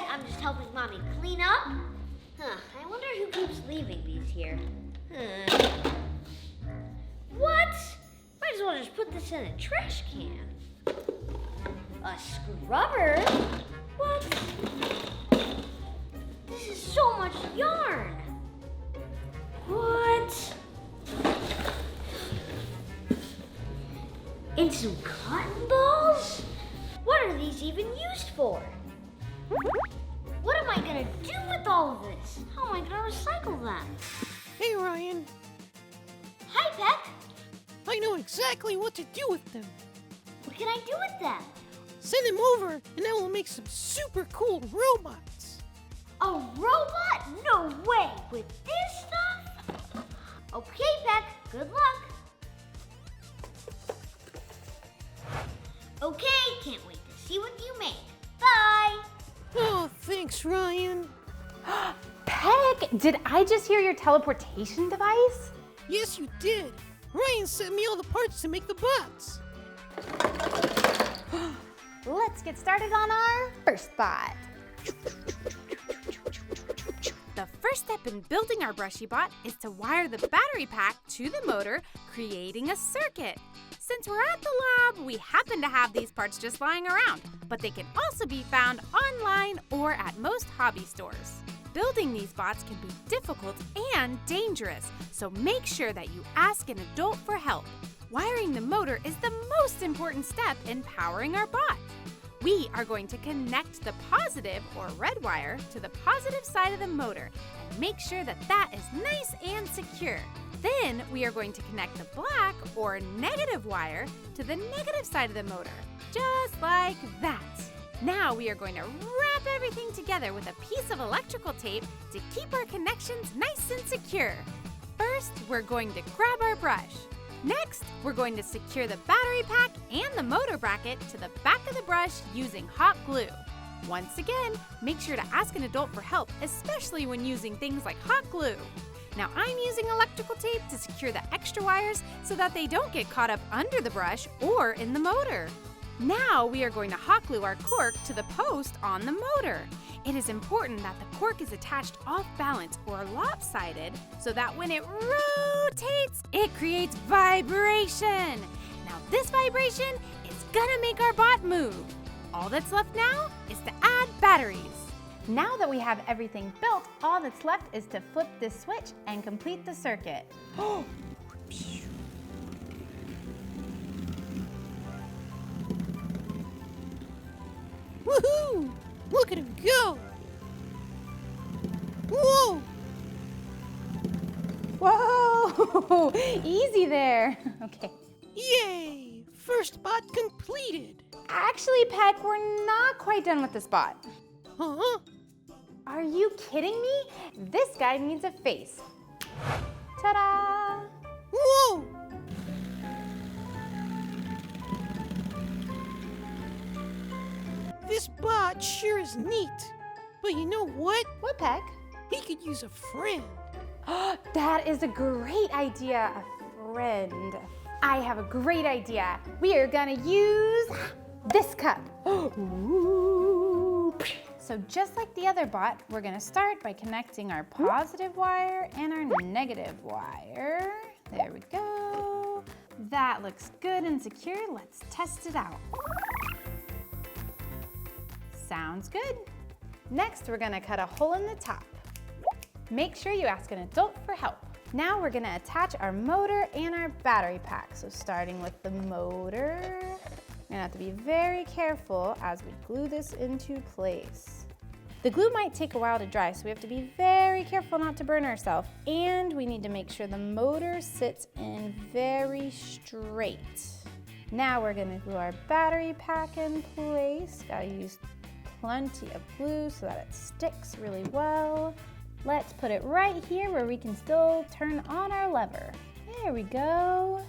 guys, I'm just helping Mommy clean up. I wonder who keeps leaving these here. What? Might as well just put this in a trash can. A scrubber? What? This is so much yarn. What? And some cotton balls? What are these even used for? What am I gonna do with all of this? How am I gonna recycle them? Hey, Ryan. Hi, Peck. I know exactly what to do with them. What can I do with them? Send them over, and then we'll make some super cool robots. A robot? No way! With this stuff? Okay, Peck. Good luck. Okay, can't wait to see what you make. Bye! Oh, thanks, Ryan. Peck, did I just hear your teleportation device? Yes, you did. Ryan sent me all the parts to make the bots. Let's get started on our first bot. The first step in building our brushy bot is to wire the battery pack to the motor, creating a circuit. Since we're at the lab, we happen to have these parts just lying around, but they can also be found online or at most hobby stores. Building these bots can be difficult and dangerous, so make sure that you ask an adult for help. Wiring the motor is the most important step in powering our bot. We are going to connect the positive or red wire to the positive side of the motor and make sure that that is nice and secure. Then we are going to connect the black or negative wire to the negative side of the motor, just like that. Now we are going to wrap everything together with a piece of electrical tape to keep our connections nice and secure. First, we're going to grab our brush. Next, we're going to secure the battery pack and the motor bracket to the back of the brush using hot glue. Once again, make sure to ask an adult for help, especially when using things like hot glue. Now I'm using electrical tape to secure the extra wires so that they don't get caught up under the brush or in the motor. Now we are going to hot glue our cork to the post on the motor. It is important that the cork is attached off balance or lopsided so that when it rotates, it creates vibration. Now this vibration is gonna make our bot move. All that's left now is to add batteries. Now that we have everything built, all that's left is to flip this switch and complete the circuit. Woohoo! Look at him go! Whoa! Whoa! Easy there. Okay. Yay! First bot completed. Actually, Peck, we're not quite done with this bot. Huh? Are you kidding me? This guy needs a face. Ta-da! Whoa! This bot sure is neat. But you know what? What, Peck? He could use a friend. That is a great idea, a friend. I have a great idea. We are gonna use this cup. Ooh. So just like the other bot, we're gonna start by connecting our positive wire and our negative wire. There we go. That looks good and secure. Let's test it out. Sounds good. Next, we're gonna cut a hole in the top. Make sure you ask an adult for help. Now we're gonna attach our motor and our battery pack. So starting with the motor, we're gonna have to be very careful as we glue this into place. The glue might take a while to dry, so we have to be very careful not to burn ourselves. And we need to make sure the motor sits in very straight. Now we're gonna glue our battery pack in place. Gotta use plenty of glue so that it sticks really well. Let's put it right here where we can still turn on our lever. There we go.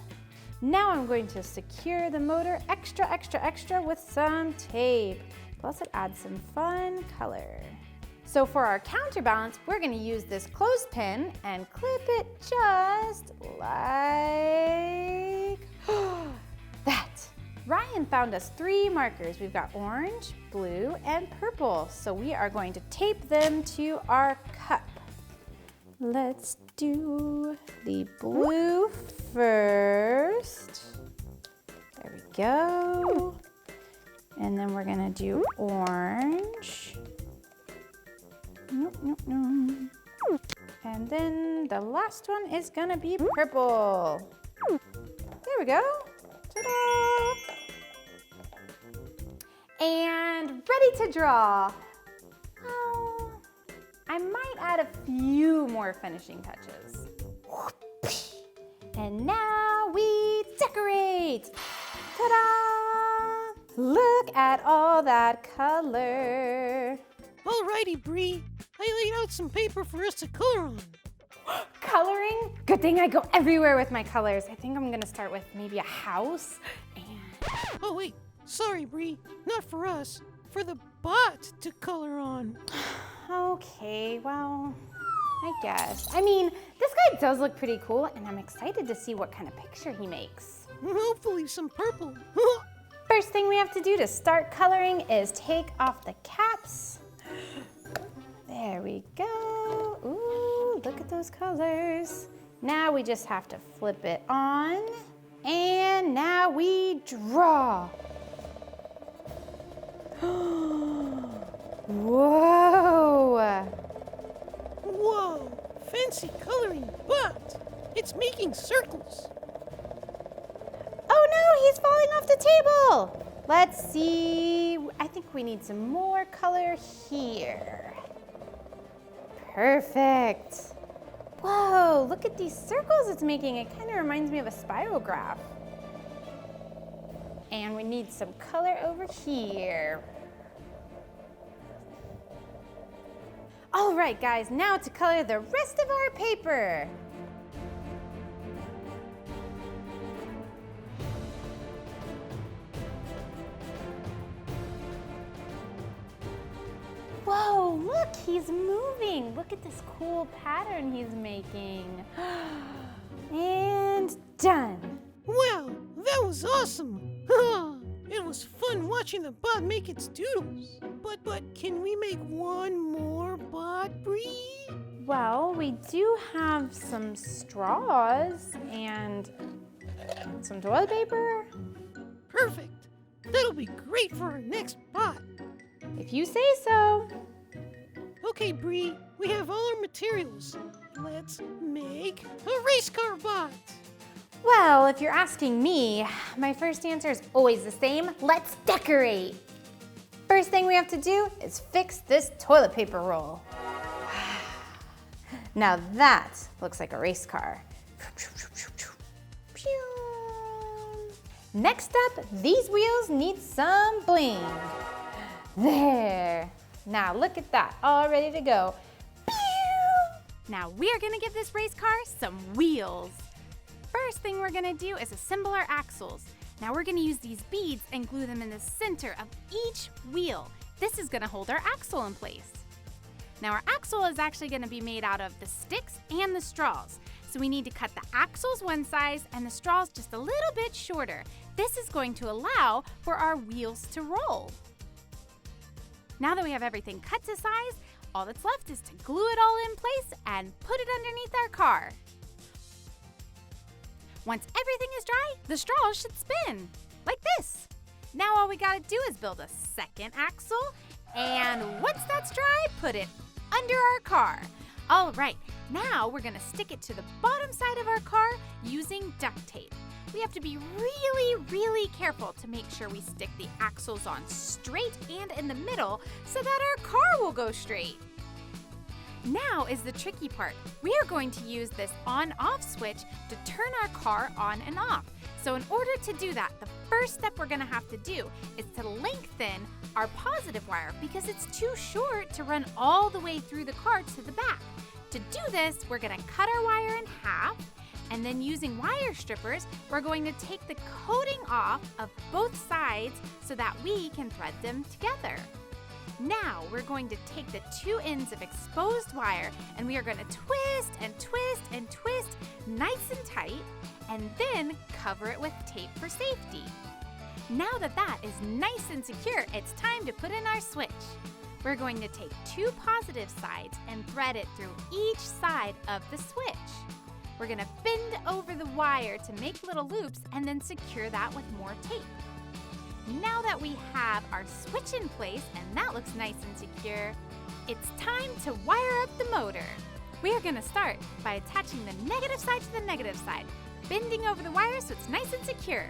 Now I'm going to secure the motor extra with some tape. Plus it adds some fun color. So for our counterbalance, we're gonna use this clothespin and clip it just like that. Ryan found us 3 markers. We've got orange, blue, and purple. So we are going to tape them to our cup. Let's do the blue first. There we go. And then we're gonna do orange. And then the last one is gonna be purple. There we go. Ta-da! And ready to draw. Oh, I might add a few more finishing touches. And now we decorate. Ta-da! Look at all that color. Alrighty, Bree. I laid out some paper for us to color on. Coloring? Good thing I go everywhere with my colors. I think I'm gonna start with maybe a house and... Oh wait, sorry, Bree. Not for us. For the bot to color on. Okay, well, I guess. I mean, this guy does look pretty cool, and I'm excited to see what kind of picture he makes. Hopefully some purple. First thing we have to do to start coloring is take off the caps. There we go. Ooh, look at those colors. Now we just have to flip it on, and now we draw. Whoa! Whoa, fancy coloring bot. It's making circles. Oh no, he's falling off the table. Let's see. I think we need some more color here. Perfect. Whoa, look at these circles it's making. It kind of reminds me of a spirograph. And we need some color over here. All right, guys, now to color the rest of our paper. Whoa, look, he's moving. Look at this cool pattern he's making. And done. Wow, that was awesome. It was fun watching the bot make its doodles. But can we make one more bot, Bree? Well, we do have some straws and some toilet paper. Perfect. That'll be great for our next bot. If you say so. Okay, Bree, we have all our materials. Let's make a race car bot. Well, if you're asking me, my first answer is always the same. Let's decorate. First thing we have to do is fix this toilet paper roll. Now that looks like a race car. Next up, these wheels need some bling. There. Now look at that, all ready to go. Now we are gonna give this race car some wheels. First thing we're gonna do is assemble our axles. Now we're gonna use these beads and glue them in the center of each wheel. This is gonna hold our axle in place. Now our axle is actually gonna be made out of the sticks and the straws. So we need to cut the axles one size and the straws just a little bit shorter. This is going to allow for our wheels to roll. Now that we have everything cut to size, all that's left is to glue it all in place and put it underneath our car. Once everything is dry, the straws should spin, like this. Now all we gotta do is build a second axle, and once that's dry, put it under our car. All right, now we're gonna stick it to the bottom side of our car using duct tape. We have to be really, really careful to make sure we stick the axles on straight and in the middle so that our car will go straight. Now is the tricky part. We are going to use this on-off switch to turn our car on and off. So in order to do that, the first step we're gonna have to do is to lengthen our positive wire because it's too short to run all the way through the car to the back. To do this, we're gonna cut our wire in half, and then using wire strippers, we're going to take the coating off of both sides so that we can thread them together. Now we're going to take the two ends of exposed wire and we are going to twist and twist and twist nice and tight and then cover it with tape for safety. Now that that is nice and secure, it's time to put in our switch. We're going to take 2 positive sides and thread it through each side of the switch. We're going to bend over the wire to make little loops and then secure that with more tape. Now that we have our switch in place and that looks nice and secure, it's time to wire up the motor. We are going to start by attaching the negative side to the negative side, bending over the wire so it's nice and secure.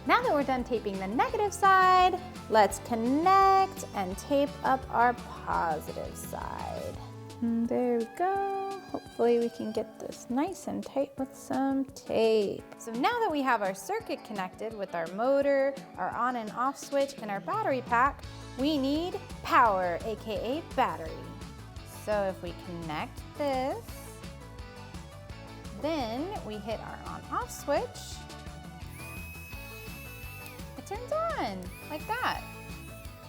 Now that we're done taping the negative side, let's connect and tape up our positive side. And there we go. Hopefully we can get this nice and tight with some tape. So now that we have our circuit connected with our motor, our on and off switch, and our battery pack, we need power, aka battery. So if we connect this, then we hit our on-off switch. It turns on, like that.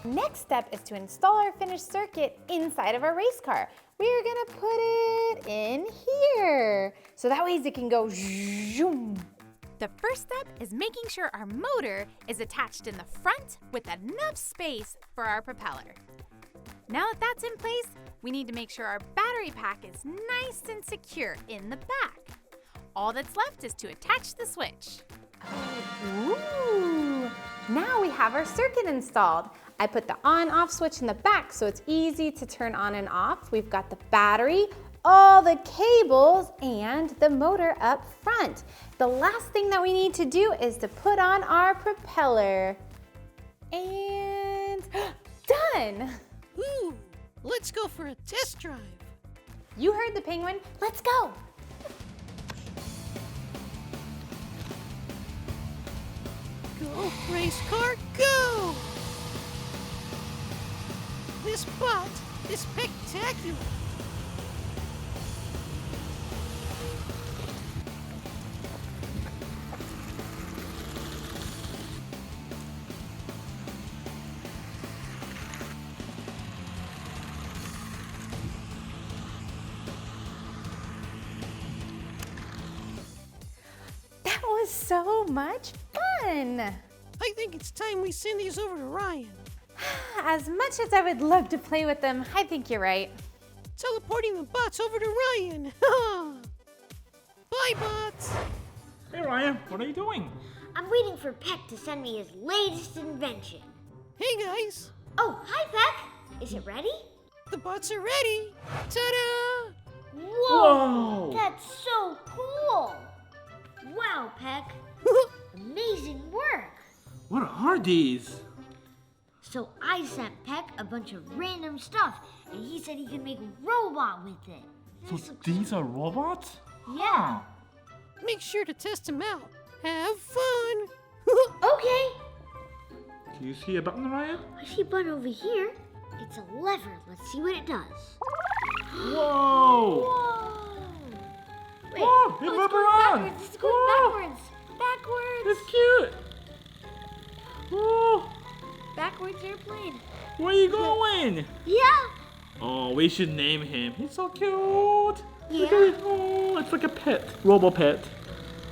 Next step is to install our finished circuit inside of our race car. We're gonna put it in here, so that way it can go zoom. The first step is making sure our motor is attached in the front with enough space for our propeller. Now that that's in place, we need to make sure our battery pack is nice and secure in the back. All that's left is to attach the switch. Ooh, now we have our circuit installed. I put the on-off switch in the back so it's easy to turn on and off. We've got the battery, all the cables, and the motor up front. The last thing that we need to do is to put on our propeller. And done! Ooh, let's go for a test drive. You heard the penguin, let's go! Go, race car, go! This bot is spectacular. That was so much fun! I think it's time we send these over to Ryan. As much as I would love to play with them, I think you're right. Teleporting the bots over to Ryan. Bye, bots. Hey Ryan, what are you doing? I'm waiting for Peck to send me his latest invention. Hey, guys. Oh, hi, Peck. Is it ready? The bots are ready. Ta-da! Whoa! Whoa! That's so cool! Wow, Peck. Amazing work. What are these? So I sent Peck a bunch of random stuff, and he said he can make a robot with it. So This looks- these are robots? Yeah. Make sure to test them out. Have fun. Okay. Can you see a button, Ryan? I see a button over here. It's a lever. Let's see what it does. Whoa! Whoa! Wait. Whoa, it it's moved going around. backwards. It's going Whoa. backwards. Backwards. It's cute! Whoa! Backwards airplane. Where are you going? Yeah. Oh, we should name him. He's so cute! Look Yeah. at it. Oh, it's like a pet. Robo-pet.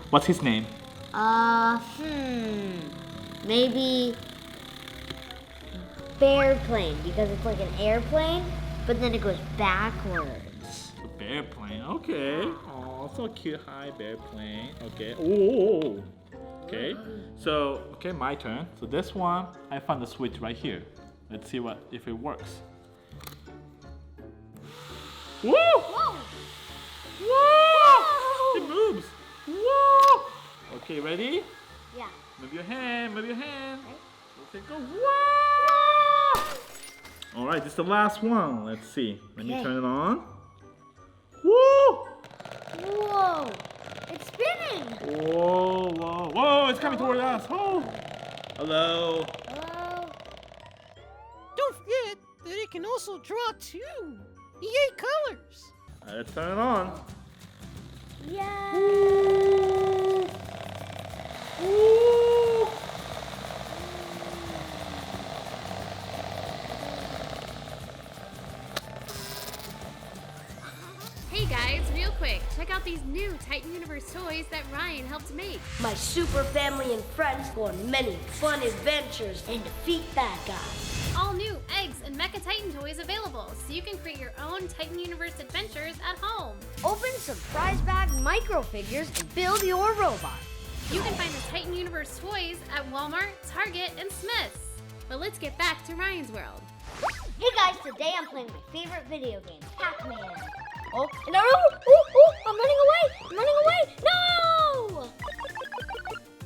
What's his name? Maybe Bearplane, because it's like an airplane, but then it goes backwards. The bear plane. Okay. Oh, so cute. Hi, bear plane. Okay. Oh. Okay. So, okay, my turn. So this one, I found the switch right here. Let's see if it works. Whoa! Whoa! Whoa! It moves. Whoa! Okay, ready? Yeah. Move your hand. Move your hand. Okay. Okay, go. Whoa! All right, this is the last one. Let's see. Let me Okay. turn it on. Whoa! Whoa! It's spinning! Whoa, whoa, whoa, it's coming toward us. Oh. Hello. Hello? Don't forget that it can also draw too. Yay, colors. Let's turn it on. Yeah! Ooh. Hey guys, real quick, check out these new Titan Universe toys that Ryan helped make. My super family and friends go on many fun adventures and defeat bad guys. All new eggs and Mecha Titan toys available, so you can create your own Titan Universe adventures at home. Open surprise bag micro figures and build your robot. You can find the Titan Universe toys at Walmart, Target, and Smith's. But let's get back to Ryan's world. Hey guys, today I'm playing my favorite video game, Pac-Man. Oh, no! Oh, I'm running away! I'm running away! No!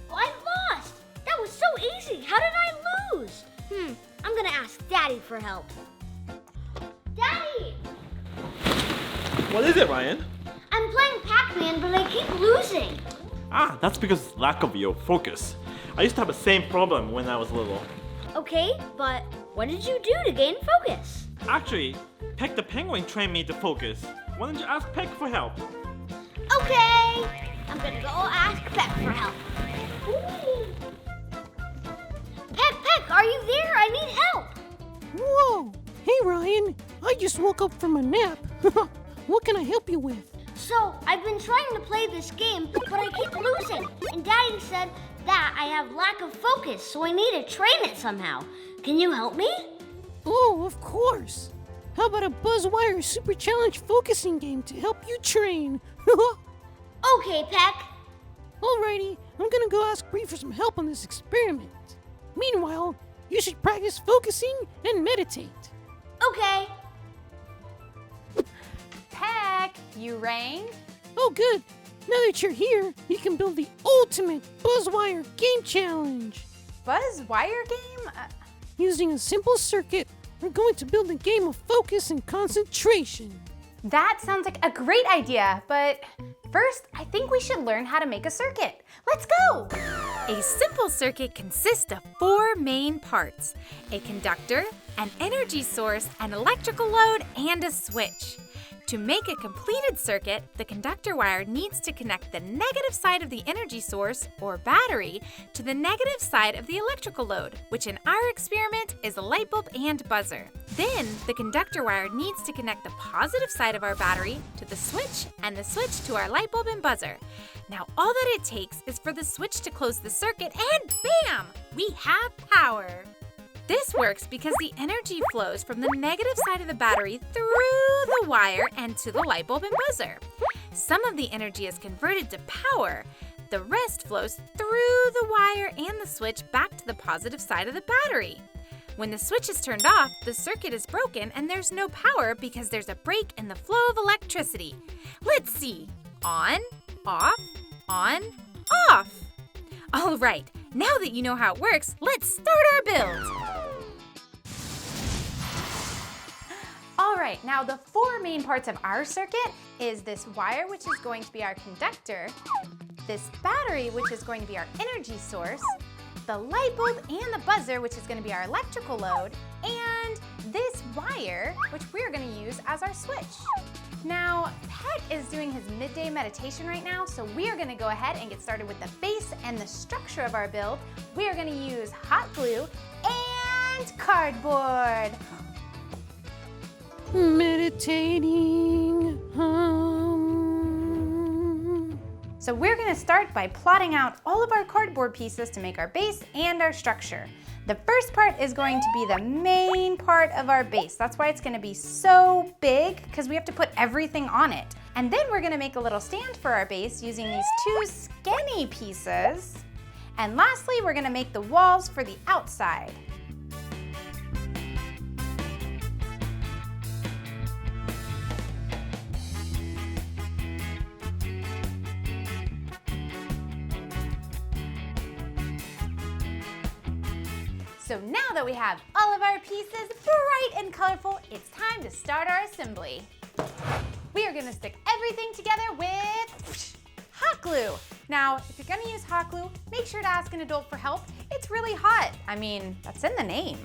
Oh, I lost! That was so easy. How did I lose? I'm gonna ask Daddy for help. Daddy! What is it, Ryan? I'm playing Pac-Man, but I keep losing. Ah, that's because lack of your focus. I used to have the same problem when I was little. Okay, but what did you do to gain focus? Actually, Peck the Penguin trained me to focus. Why don't you ask Peck for help? Okay, I'm gonna go ask Peck for help. Ooh. Peck, are you there? I need help. Whoa! Hey, Ryan. I just woke up from a nap. What can I help you with? So, I've been trying to play this game, but I keep losing. And Daddy said that I have lack of focus, so I need to train it somehow. Can you help me? Oh, of course. How about a Buzzwire Super Challenge focusing game to help you train? Okay, Peck. Alrighty, I'm gonna go ask Bree for some help on this experiment. Meanwhile, you should practice focusing and meditate. Okay. Peck, you rang? Oh, good. Now that you're here, you can build the ultimate Buzzwire game challenge. Buzzwire game? Using a simple circuit, we're going to build a game of focus and concentration. That sounds like a great idea, but first, I think we should learn how to make a circuit. Let's go! A simple circuit consists of 4 main parts: a conductor, an energy source, an electrical load, and a switch. To make a completed circuit, the conductor wire needs to connect the negative side of the energy source, or battery, to the negative side of the electrical load, which in our experiment is a light bulb and buzzer. Then, the conductor wire needs to connect the positive side of our battery to the switch, and the switch to our light bulb and buzzer. Now, all that it takes is for the switch to close the circuit, and bam! We have power! This works because the energy flows from the negative side of the battery through the wire and to the light bulb and buzzer. Some of the energy is converted to power. The rest flows through the wire and the switch back to the positive side of the battery. When the switch is turned off, the circuit is broken and there's no power because there's a break in the flow of electricity. Let's see. On, off, on, off. All right, now that you know how it works, let's start our build. All right, now the 4 main parts of our circuit is this wire, which is going to be our conductor, this battery, which is going to be our energy source, the light bulb and the buzzer, which is going to be our electrical load, and this wire, which we're going to use as our switch. Now, Peck is doing his midday meditation right now, so we are going to go ahead and get started with the base and the structure of our build. We are going to use hot glue and cardboard. Meditating. So we're going to start by plotting out all of our cardboard pieces to make our base and our structure. The first part is going to be the main part of our base. That's why it's going to be so big, because we have to put everything on it. And then we're going to make a little stand for our base using these 2 skinny pieces. And lastly, we're going to make the walls for the outside. So now that we have all of our pieces bright and colorful, it's time to start our assembly. We are gonna stick everything together with hot glue. Now, if you're gonna use hot glue, make sure to ask an adult for help. It's really hot. I mean, that's in the name.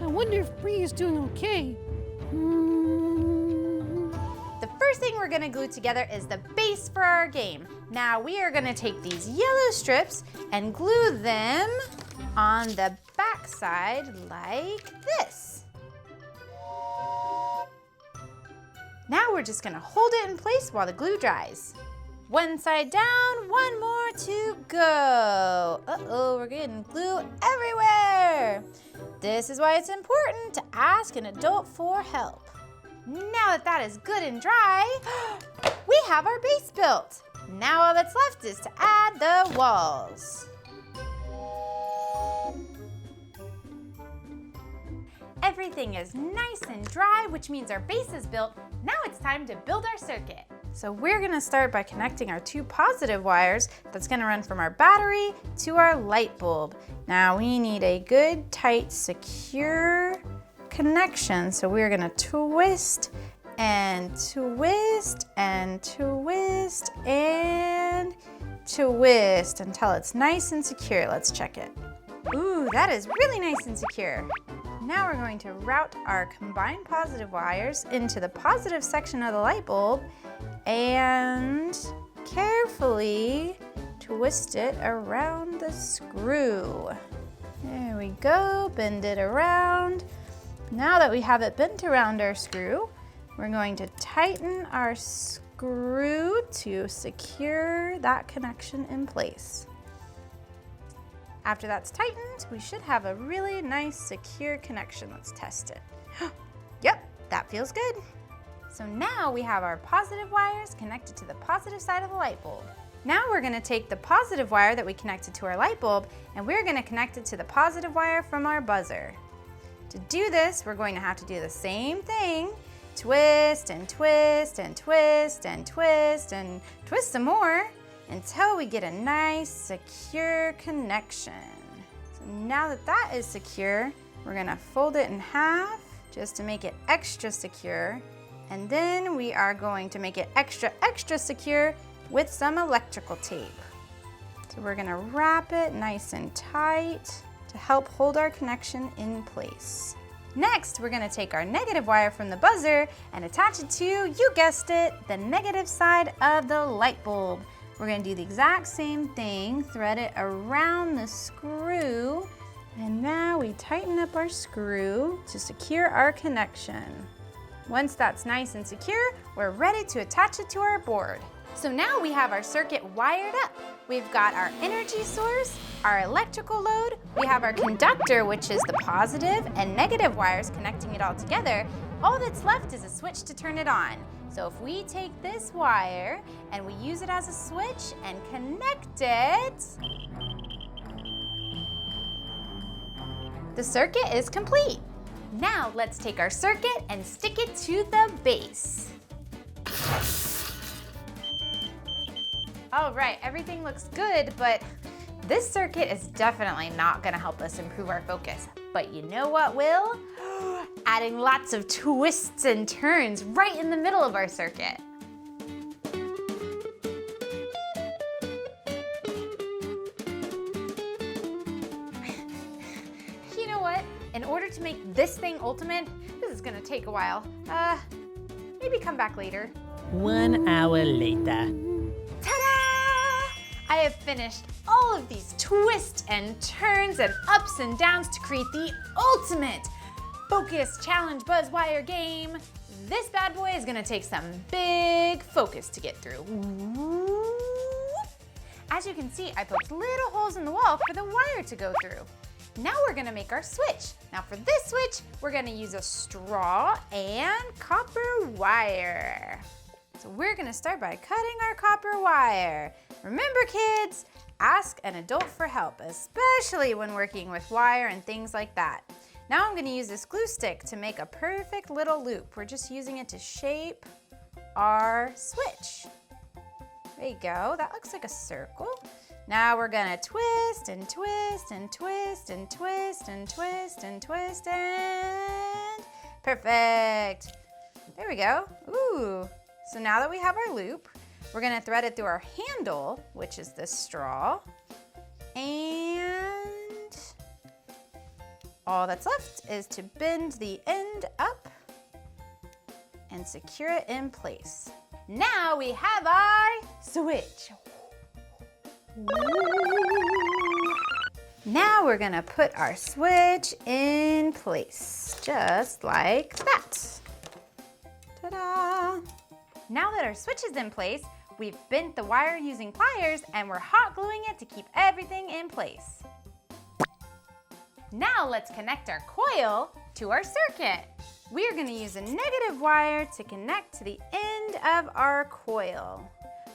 I wonder if Bree is doing okay. The first thing we're gonna glue together is the base for our game. Now we are gonna take these yellow strips and glue them on the back side like this. Now we're just gonna hold it in place while the glue dries. One side down, one more to go. Uh-oh, we're getting glue everywhere. This is why it's important to ask an adult for help. Now that that is good and dry, we have our base built. Now all that's left is to add the walls. Everything is nice and dry, which means our base is built. Now it's time to build our circuit. So we're gonna start by connecting our two positive wires that's gonna run from our battery to our light bulb. Now we need a good, tight, secure connection. So we're gonna twist and twist and twist and twist until it's nice and secure. Let's check it. Ooh, that is really nice and secure. Now we're going to route our combined positive wires into the positive section of the light bulb and carefully twist it around the screw. There we go, bend it around. Now that we have it bent around our screw, we're going to tighten our screw to secure that connection in place. After that's tightened, we should have a really nice, secure connection. Let's test it. Yep, that feels good. So now we have our positive wires connected to the positive side of the light bulb. Now we're gonna take the positive wire that we connected to our light bulb and we're gonna connect it to the positive wire from our buzzer. To do this, we're going to have to do the same thing. Twist and twist and twist and twist and twist some more until we get a nice, secure connection. So now that that is secure, we're gonna fold it in half just to make it extra secure. And then we are going to make it extra, extra secure with some electrical tape. So we're gonna wrap it nice and tight to help hold our connection in place. Next, we're gonna take our negative wire from the buzzer and attach it to, you guessed it, the negative side of the light bulb. We're gonna do the exact same thing, thread it around the screw, and now we tighten up our screw to secure our connection. Once that's nice and secure, we're ready to attach it to our board. So now we have our circuit wired up. We've got our energy source, our electrical load, we have our conductor, which is the positive and negative wires connecting it all together. All that's left is a switch to turn it on. So if we take this wire and we use it as a switch and connect it, the circuit is complete. Now let's take our circuit and stick it to the base. All right, everything looks good, but this circuit is definitely not gonna help us improve our focus. But you know what will? Adding lots of twists and turns right in the middle of our circuit. You know what? In order to make this thing ultimate, this is gonna take a while. Maybe come back later. 1 hour later. Ta-da! I have finished all of these twists and turns and ups and downs to create the ultimate focus challenge buzz wire game. This bad boy is gonna take some big focus to get through. Ooh. As you can see, I poked little holes in the wall for the wire to go through. Now we're gonna make our switch. Now for this switch, we're gonna use a straw and copper wire. So we're gonna start by cutting our copper wire. Remember kids, ask an adult for help, especially when working with wire and things like that. Now I'm gonna use this glue stick to make a perfect little loop. We're just using it to shape our switch. There you go, that looks like a circle. Now we're gonna twist and twist and twist and twist and twist and twist and perfect. There we go, ooh. So now that we have our loop, we're gonna thread it through our handle, which is this straw, and all that's left is to bend the end up and secure it in place. Now we have our switch. Now we're gonna put our switch in place, just like that. Ta-da! Now that our switch is in place, we've bent the wire using pliers and we're hot gluing it to keep everything in place. Now let's connect our coil to our circuit. We are going to use a negative wire to connect to the end of our coil.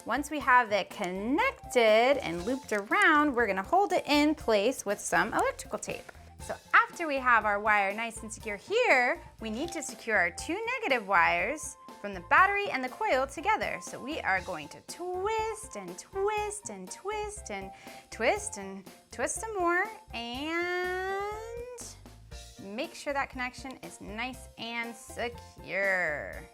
Once we have it connected and looped around, we're going to hold it in place with some electrical tape. So after we have our wire nice and secure here, we need to secure our two negative wires from the battery and the coil together. So we are going to twist and twist and twist and twist and twist some more and make sure that connection is nice and secure.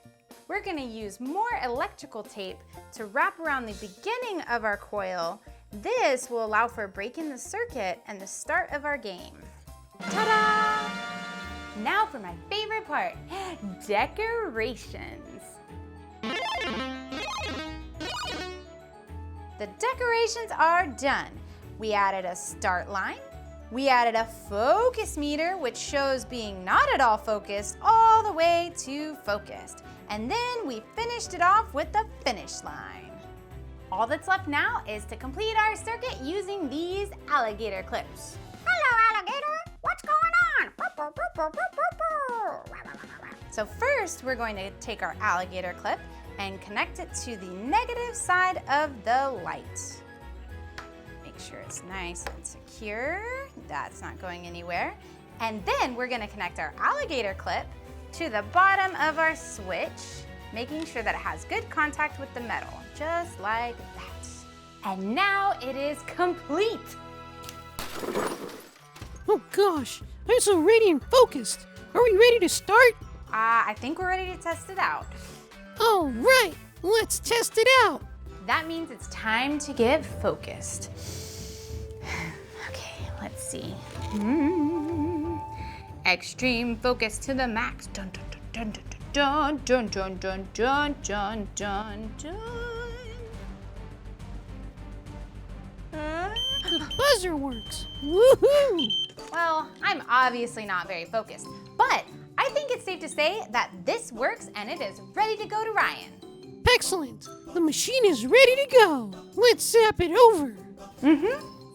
We're going to use more electrical tape to wrap around the beginning of our coil. This will allow for a break in the circuit and the start of our game. Ta-da! Now for my favorite part, decorations. The decorations are done. We added a start line. We added a focus meter, which shows being not at all focused all the way to focused. And then we finished it off with the finish line. All that's left now is to complete our circuit using these alligator clips. Hello, alligator. What's going on? So first, we're going to take our alligator clip and connect it to the negative side of the light. Make sure it's nice and secure. That's not going anywhere. And then we're going to connect our alligator clip to the bottom of our switch, making sure that it has good contact with the metal, just like that. And now it is complete. Oh gosh, I'm so ready and focused. Are we ready to start? I think we're ready to test it out. All right, let's test it out. That means it's time to get focused. Okay, let's see. Extreme focus to the max. Dun dun dun dun dun dun dun dun dun dun dun. The buzzer works. Woohoo! Well, I'm obviously not very focused, but I think it's safe to say that this works and it is ready to go to Ryan. Excellent. The machine is ready to go. Let's zap it over.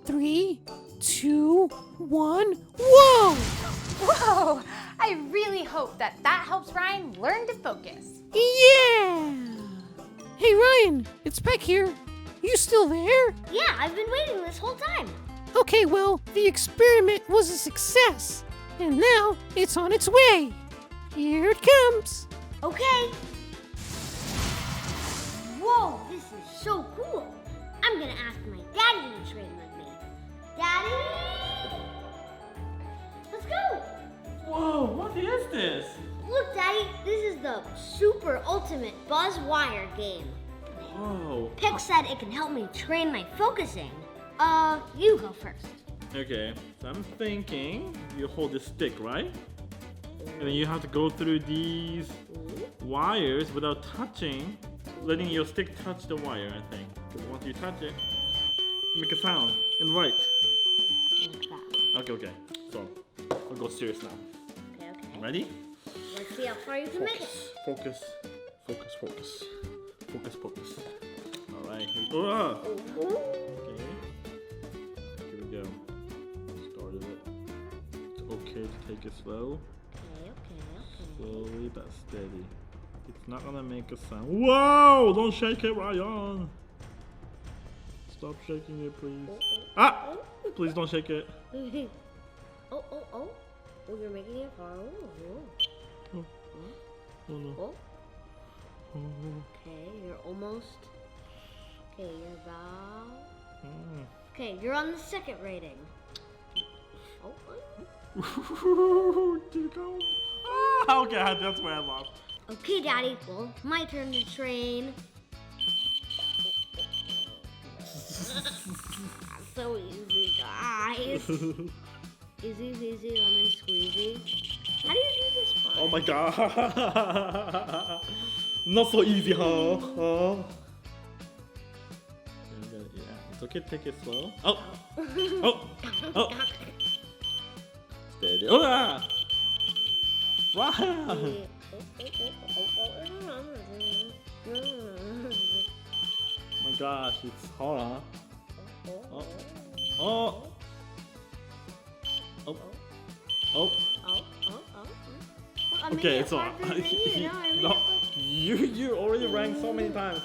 3, 2, 1, whoa! Whoa! I really hope that helps Ryan learn to focus. Yeah! Hey Ryan, it's Peck here. You still there? Yeah, I've been waiting this whole time. Okay, well, the experiment was a success. And now it's on its way. Here it comes. Okay. Whoa, this is so cool. I'm gonna ask my daddy to train with me. Daddy? Let's go. Whoa, what is this? Look, Daddy, this is the super ultimate buzz wire game. Whoa. Pick said it can help me train my focusing. You go first. Okay, so I'm thinking you hold this stick, right? And then you have to go through these wires without touching, letting your stick touch the wire, I think. Because once you touch it, make a sound and write. Like that. Okay. So, I'll go serious now. Okay. Ready? Let's see how far you can make it. Focus. Alright, here we go. Okay. Here we go. Started it. It's okay to take it slow. Okay. Slowly but steady. It's not gonna make a sound. Whoa! Don't shake it, Ryan! Stop shaking it, please. Ah! Please don't shake it. Oh, you're making it far. Oh no. Oh. Okay, you're almost. Okay, you're about. Okay, you're on the second rating. Oh. Did it go? Ah, okay, that's where I lost. Okay, Daddy. Well, it's my turn to train. So easy, guys. Easy, lemon squeezy. How do you do this part? Oh my god. Not so easy, huh? Yeah, it's okay to take it slow. Oh! Steady. Oh, ah! Wow! gosh, it's hard, huh? Oh. Oh. Oh. Oh. Okay, it's on. No, you already rang so many times.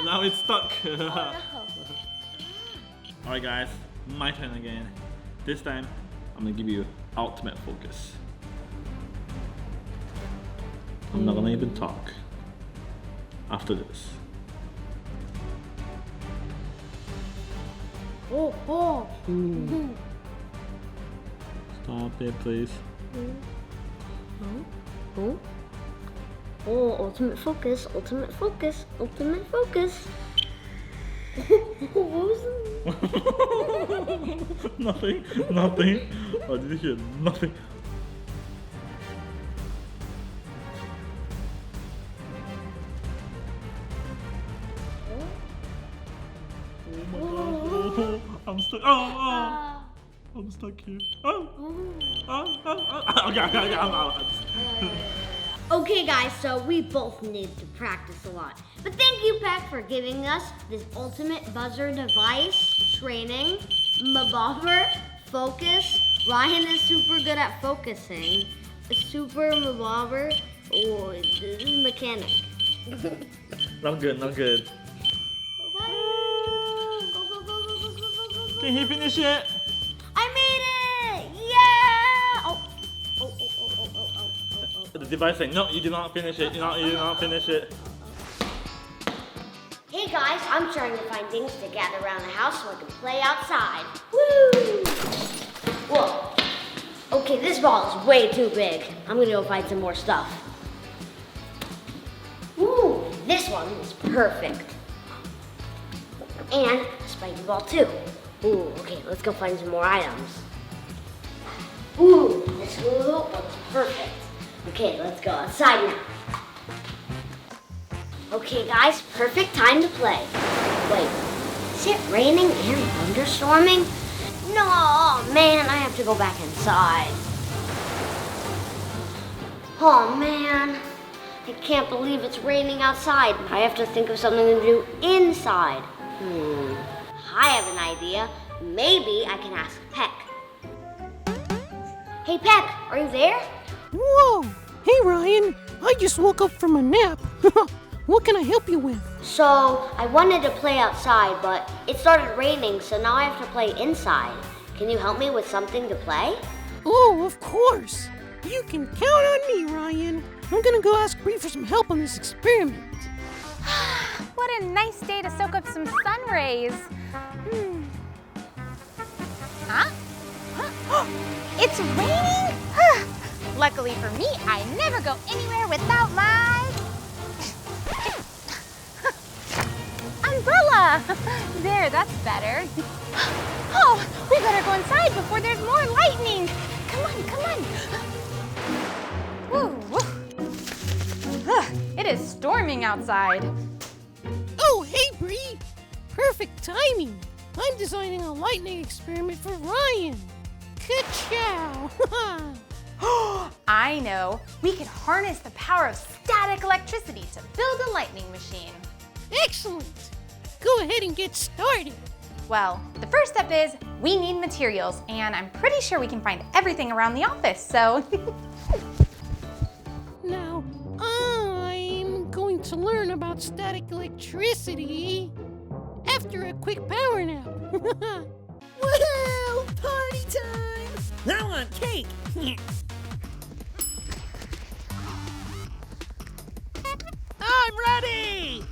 Now it's stuck. Alright guys, my turn again. This time, I'm gonna give you ultimate focus. I'm not gonna even talk after this. Stop it, please. Ultimate focus, ultimate focus, ultimate focus. What was that? Nothing. Oh, did you hear? Nothing. Oh my gosh. I'm stuck. I'm stuck here. Okay, I'm out. Okay guys, so we both need to practice a lot. But thank you, Peck, for giving us this ultimate buzzer device training. Mabobber, focus. Ryan is super good at focusing. Super Mabobber, mechanic. Not good. Go. Can he finish it? I made it! Yeah! The device saying, no, you did not finish it. You did not finish it. Hey guys, I'm trying to find things to gather around the house so I can play outside. Woo! Whoa. Okay, this ball is way too big. I'm gonna go find some more stuff. Ooh, this one is perfect. And a spiky ball too. Ooh, okay, let's go find some more items. Ooh, this hula looks perfect. Okay, let's go outside now. Okay guys, perfect time to play. Wait, is it raining and thunderstorming? No, man, I have to go back inside. Oh man, I can't believe it's raining outside. I have to think of something to do inside. I have an idea. Maybe I can ask Peck. Hey Peck, are you there? Whoa! Hey Ryan, I just woke up from a nap. What can I help you with? So, I wanted to play outside, but it started raining, so now I have to play inside. Can you help me with something to play? Oh, of course. You can count on me, Ryan. I'm gonna go ask Bree for some help on this experiment. What a nice day to soak up some sun rays. Huh? It's raining? Luckily for me, I never go anywhere without my umbrella. There, that's better. Oh, we better go inside before there's more lightning. Come on. Woo. It is storming outside. Oh, hey Bree. Perfect timing. I'm designing a lightning experiment for Ryan. Ka-chow. I know. We could harness the power of static electricity to build a lightning machine. Excellent. Go ahead and get started. Well, the first step is we need materials, and I'm pretty sure we can find everything around the office, so. Now, I'm going to learn about static electricity after a quick power nap. Woohoo! Party time! I want cake! I'm ready!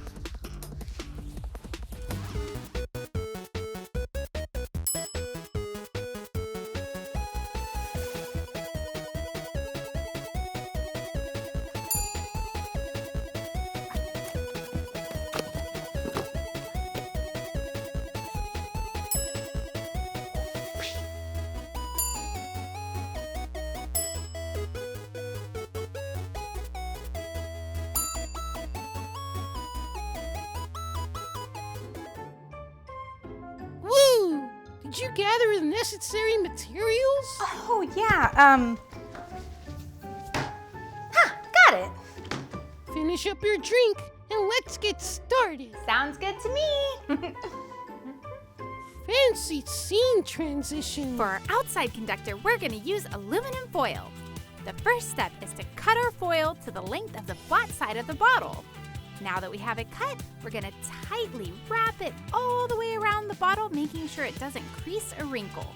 Woo! Did you gather the necessary materials? Oh, yeah, got it. finish up your drink and let's get started. Sounds good to me. Fancy scene transition. For our outside conductor, we're going to use aluminum foil. The first step is to cut our foil to the length of the flat side of the bottle. Now that we have it cut, we're going to tightly wrap it all the way around the bottle, making sure it doesn't crease or wrinkle.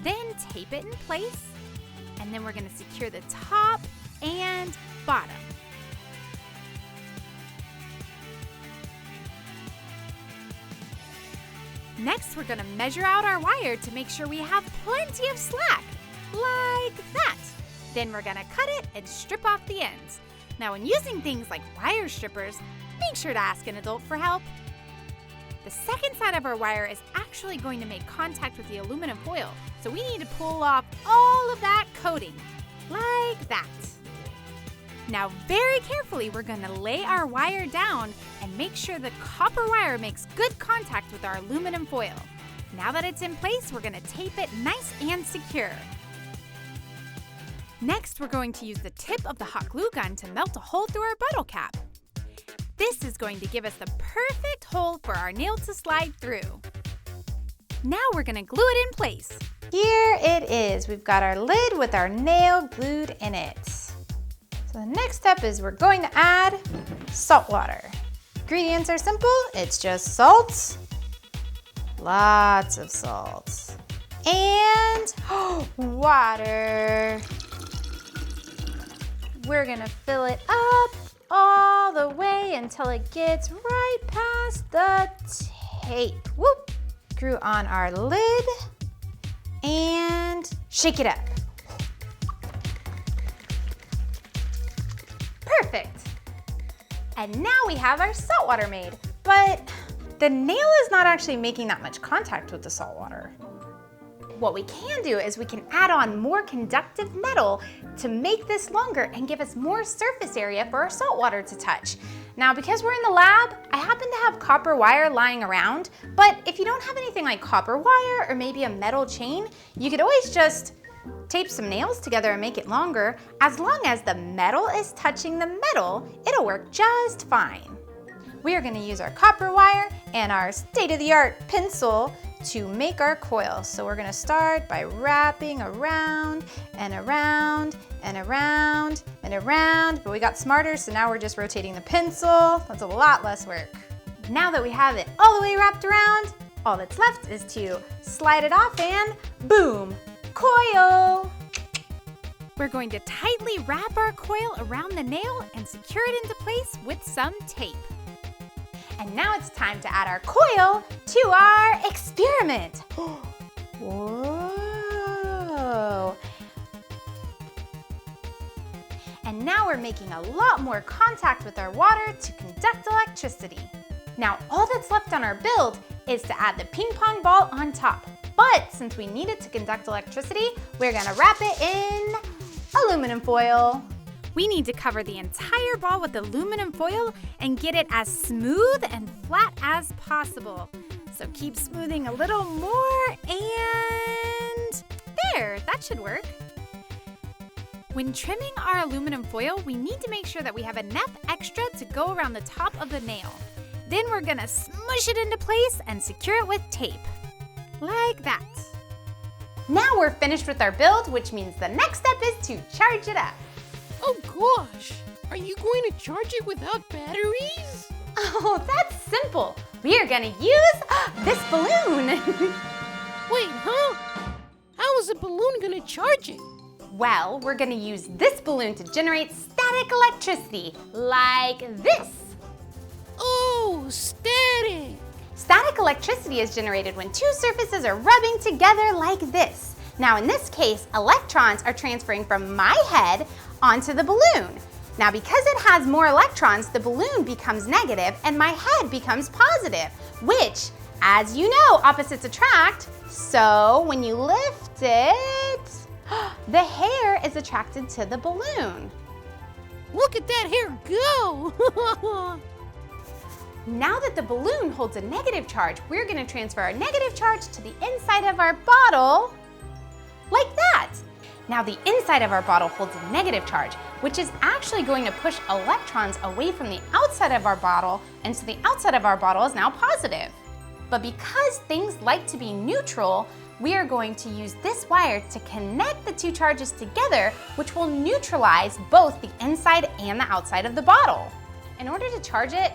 Then tape it in place, and then we're going to secure the top and bottom. Next, we're going to measure out our wire to make sure we have plenty of slack, like that. Then we're going to cut it and strip off the ends. Now, when using things like wire strippers, make sure to ask an adult for help. The second side of our wire is actually going to make contact with the aluminum foil, so we need to pull off all of that coating, like that. Now, very carefully, we're going to lay our wire down and make sure the copper wire makes good contact with our aluminum foil. Now that it's in place, we're going to tape it nice and secure. Next, we're going to use the tip of the hot glue gun to melt a hole through our bottle cap. This is going to give us the perfect hole for our nail to slide through. Now we're going to glue it in place. Here it is. We've got our lid with our nail glued in it. So the next step is we're going to add salt water. Ingredients are simple. It's just salt, lots of salt, and water. We're gonna fill it up all the way until it gets right past the tape. Whoop! Screw on our lid and shake it up. Perfect. And now we have our salt water made, but the nail is not actually making that much contact with the salt water. What we can do is we can add on more conductive metal to make this longer and give us more surface area for our salt water to touch. Now, because we're in the lab, I happen to have copper wire lying around, but if you don't have anything like copper wire or maybe a metal chain, you could always just tape some nails together and make it longer. As long as the metal is touching the metal, it'll work just fine. We are going to use our copper wire and our state-of-the-art pencil to make our coil. So we're going to start by wrapping around and around and around and around, but we got smarter, so now we're just rotating the pencil. That's a lot less work. Now that we have it all the way wrapped around, all that's left is to slide it off and boom, coil. We're going to tightly wrap our coil around the nail and secure it into place with some tape. And now it's time to add our coil to our experiment. Whoa. And now we're making a lot more contact with our water to conduct electricity. Now all that's left on our build is to add the ping pong ball on top. But since we need it to conduct electricity, we're gonna wrap it in aluminum foil. We need to cover the entire ball with aluminum foil and get it as smooth and flat as possible. So keep smoothing a little more and there, that should work. When trimming our aluminum foil, we need to make sure that we have enough extra to go around the top of the nail. Then we're gonna smush it into place and secure it with tape, like that. Now we're finished with our build, which means the next step is to charge it up. Oh gosh, are you going to charge it without batteries? Oh, that's simple. We are gonna use this balloon. Wait, huh? How is a balloon gonna charge it? Well, we're gonna use this balloon to generate static electricity, like this. Oh, static. Static electricity is generated when two surfaces are rubbing together like this. Now in this case, electrons are transferring from my head onto the balloon. Now because it has more electrons, the balloon becomes negative and my head becomes positive, which, as you know, opposites attract. So when you lift it, the hair is attracted to the balloon. Look at that hair go! Now that the balloon holds a negative charge, we're going to transfer our negative charge to the inside of our bottle, like that. Now the inside of our bottle holds a negative charge, which is actually going to push electrons away from the outside of our bottle, and so the outside of our bottle is now positive. But because things like to be neutral, we are going to use this wire to connect the two charges together, which will neutralize both the inside and the outside of the bottle. In order to charge it,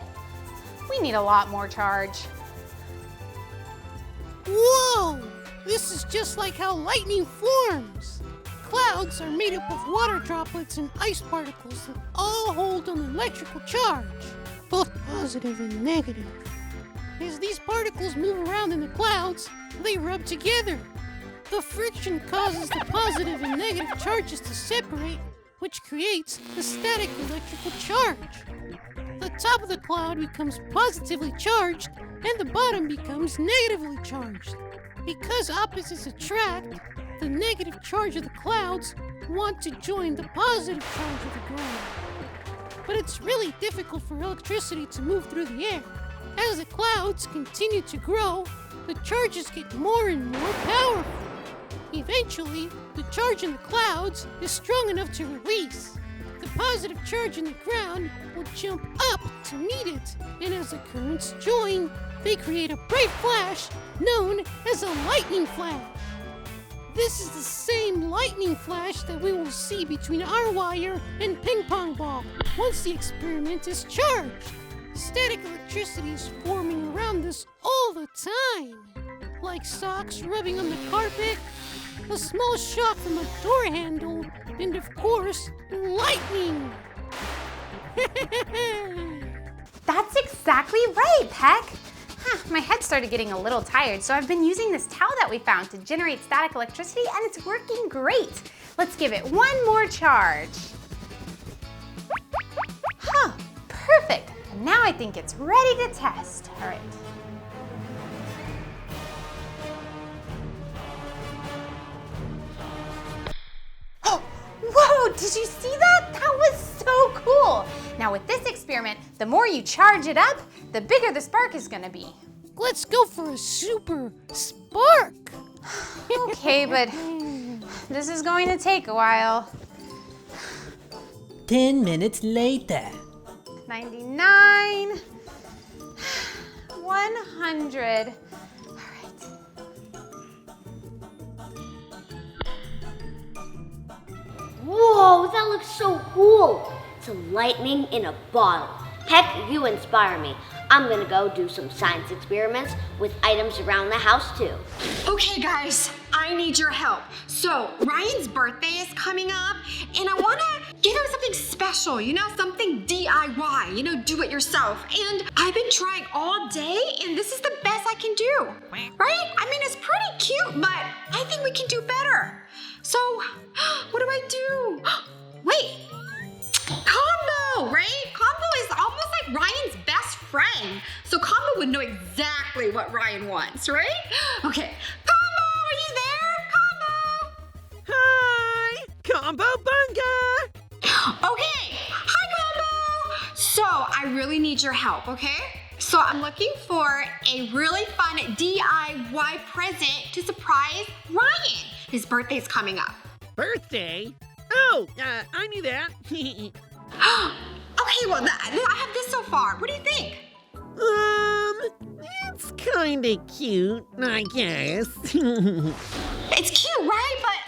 we need a lot more charge. Whoa! This is just like how lightning forms. Clouds are made up of water droplets and ice particles that all hold an electrical charge, both positive and negative. As these particles move around in the clouds, they rub together. The friction causes the positive and negative charges to separate, which creates a static electrical charge. The top of the cloud becomes positively charged, and the bottom becomes negatively charged. Because opposites attract, the negative charge of the clouds want to join the positive charge of the ground. But it's really difficult for electricity to move through the air. As the clouds continue to grow, the charges get more and more powerful. Eventually, the charge in the clouds is strong enough to release. The positive charge in the ground will jump up to meet it, and as the currents join, they create a bright flash known as a lightning flash. This is the same lightning flash that we will see between our wire and ping pong ball once the experiment is charged. Static electricity is forming around us all the time, like socks rubbing on the carpet, a small shock from a door handle, and of course, lightning. That's exactly right, Peck. My head started getting a little tired, so I've been using this towel that we found to generate static electricity, and it's working great. Let's give it one more charge. Perfect. And now I think it's ready to test. All right. Whoa, did you see that? That was so cool. Now with this experiment, the more you charge it up, the bigger the spark is gonna be. Let's go for a super spark. Okay, but this is going to take a while. 10 minutes later. 99, 100. All right. Whoa, that looks so cool. It's lightning in a bottle. Heck, you inspire me. I'm gonna go do some science experiments with items around the house too. Okay guys, I need your help. So Ryan's birthday is coming up and I wanna give him something special, something DIY, do it yourself. And I've been trying all day and this is the best I can do, right? I mean, it's pretty cute, but I think we can do better. So, what do I do? Wait, Combo, right? Combo is almost like Ryan's best friend. So Combo would know exactly what Ryan wants, right? Okay, Combo, are you there? Combo! Hi! Combo Bunga! Okay, hi Combo! So I really need your help, okay? So I'm looking for a really fun DIY present to surprise Ryan. His birthday's coming up. Birthday? Oh, I knew that. Okay, well, I have this so far. What do you think? It's kinda cute, I guess. It's cute, right? But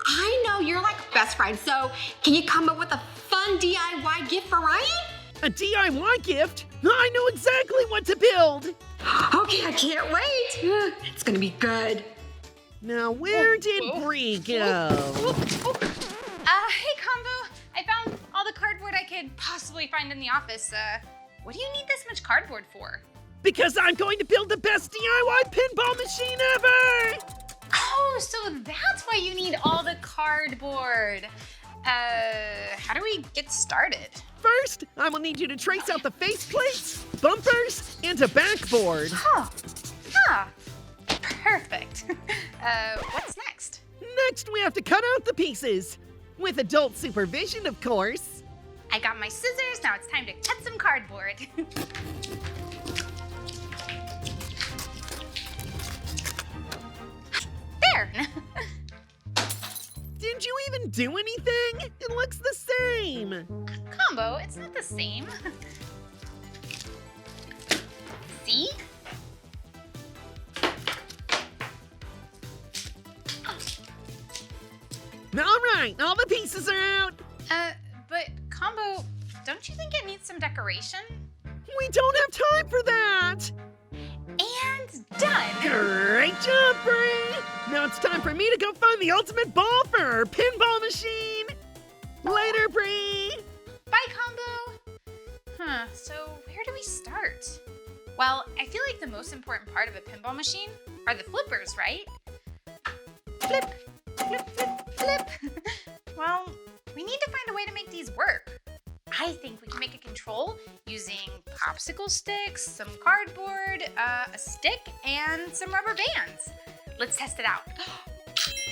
I know you're like best friends, so can you come up with a fun DIY gift for Ryan? A DIY gift? I know exactly what to build. Okay, I can't wait. It's gonna be good. Now, where did Bree go? Hey, Combo. I found all the cardboard I could possibly find in the office. What do you need this much cardboard for? Because I'm going to build the best DIY pinball machine ever! Oh, so that's why you need all the cardboard. How do we get started? First, I will need you to trace out the faceplates, bumpers, and a backboard. Perfect. What's next? Next, we have to cut out the pieces. With adult supervision, of course. I got my scissors, now it's time to cut some cardboard. There. Did you even do anything? It looks the same. same. Combo, it's not the same. See? All right, all the pieces are out. But Combo, don't you think it needs some decoration? We don't have time for that. And done! Great job, Bree. Now it's time for me to go find the ultimate ball for our pinball machine. Later, Bree. Bye, Combo! So where do we start? Well, I feel like the most important part of a pinball machine are the flippers, right? Flip, flip, flip, flip. Well, we need to find a way to make these work. I think we can make a control using popsicle sticks, some cardboard, a stick, and some rubber bands. Let's test it out.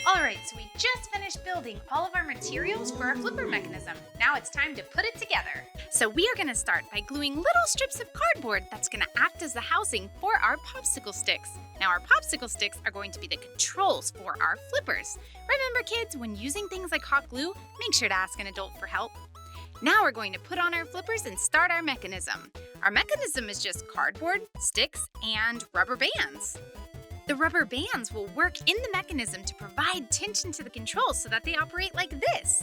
All right, so we just finished building all of our materials for our flipper mechanism. Now it's time to put it together. So we are gonna start by gluing little strips of cardboard that's gonna act as the housing for our popsicle sticks. Now our popsicle sticks are going to be the controls for our flippers. Remember kids, when using things like hot glue, make sure to ask an adult for help. Now we're going to put on our flippers and start our mechanism. Our mechanism is just cardboard, sticks, and rubber bands. The rubber bands will work in the mechanism to provide tension to the controls so that they operate like this.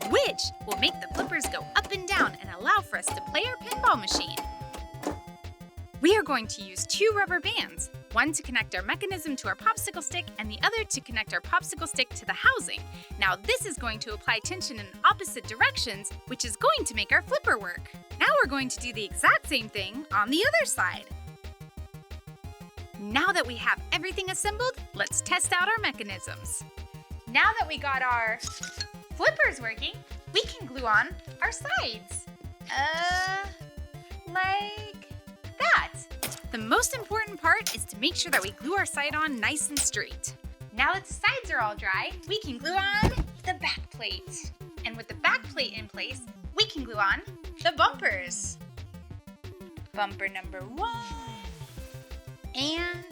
Which will make the flippers go up and down and allow for us to play our pinball machine. We are going to use 2 rubber bands, one to connect our mechanism to our popsicle stick and the other to connect our popsicle stick to the housing. Now this is going to apply tension in opposite directions, which is going to make our flipper work. Now we're going to do the exact same thing on the other side. Now that we have everything assembled, let's test out our mechanisms. Now that we got our flippers working, we can glue on our sides. Like that. The most important part is to make sure that we glue our side on nice and straight. Now that the sides are all dry, we can glue on the back plate. And with the back plate in place, we can glue on the bumpers. Bumper number 1 and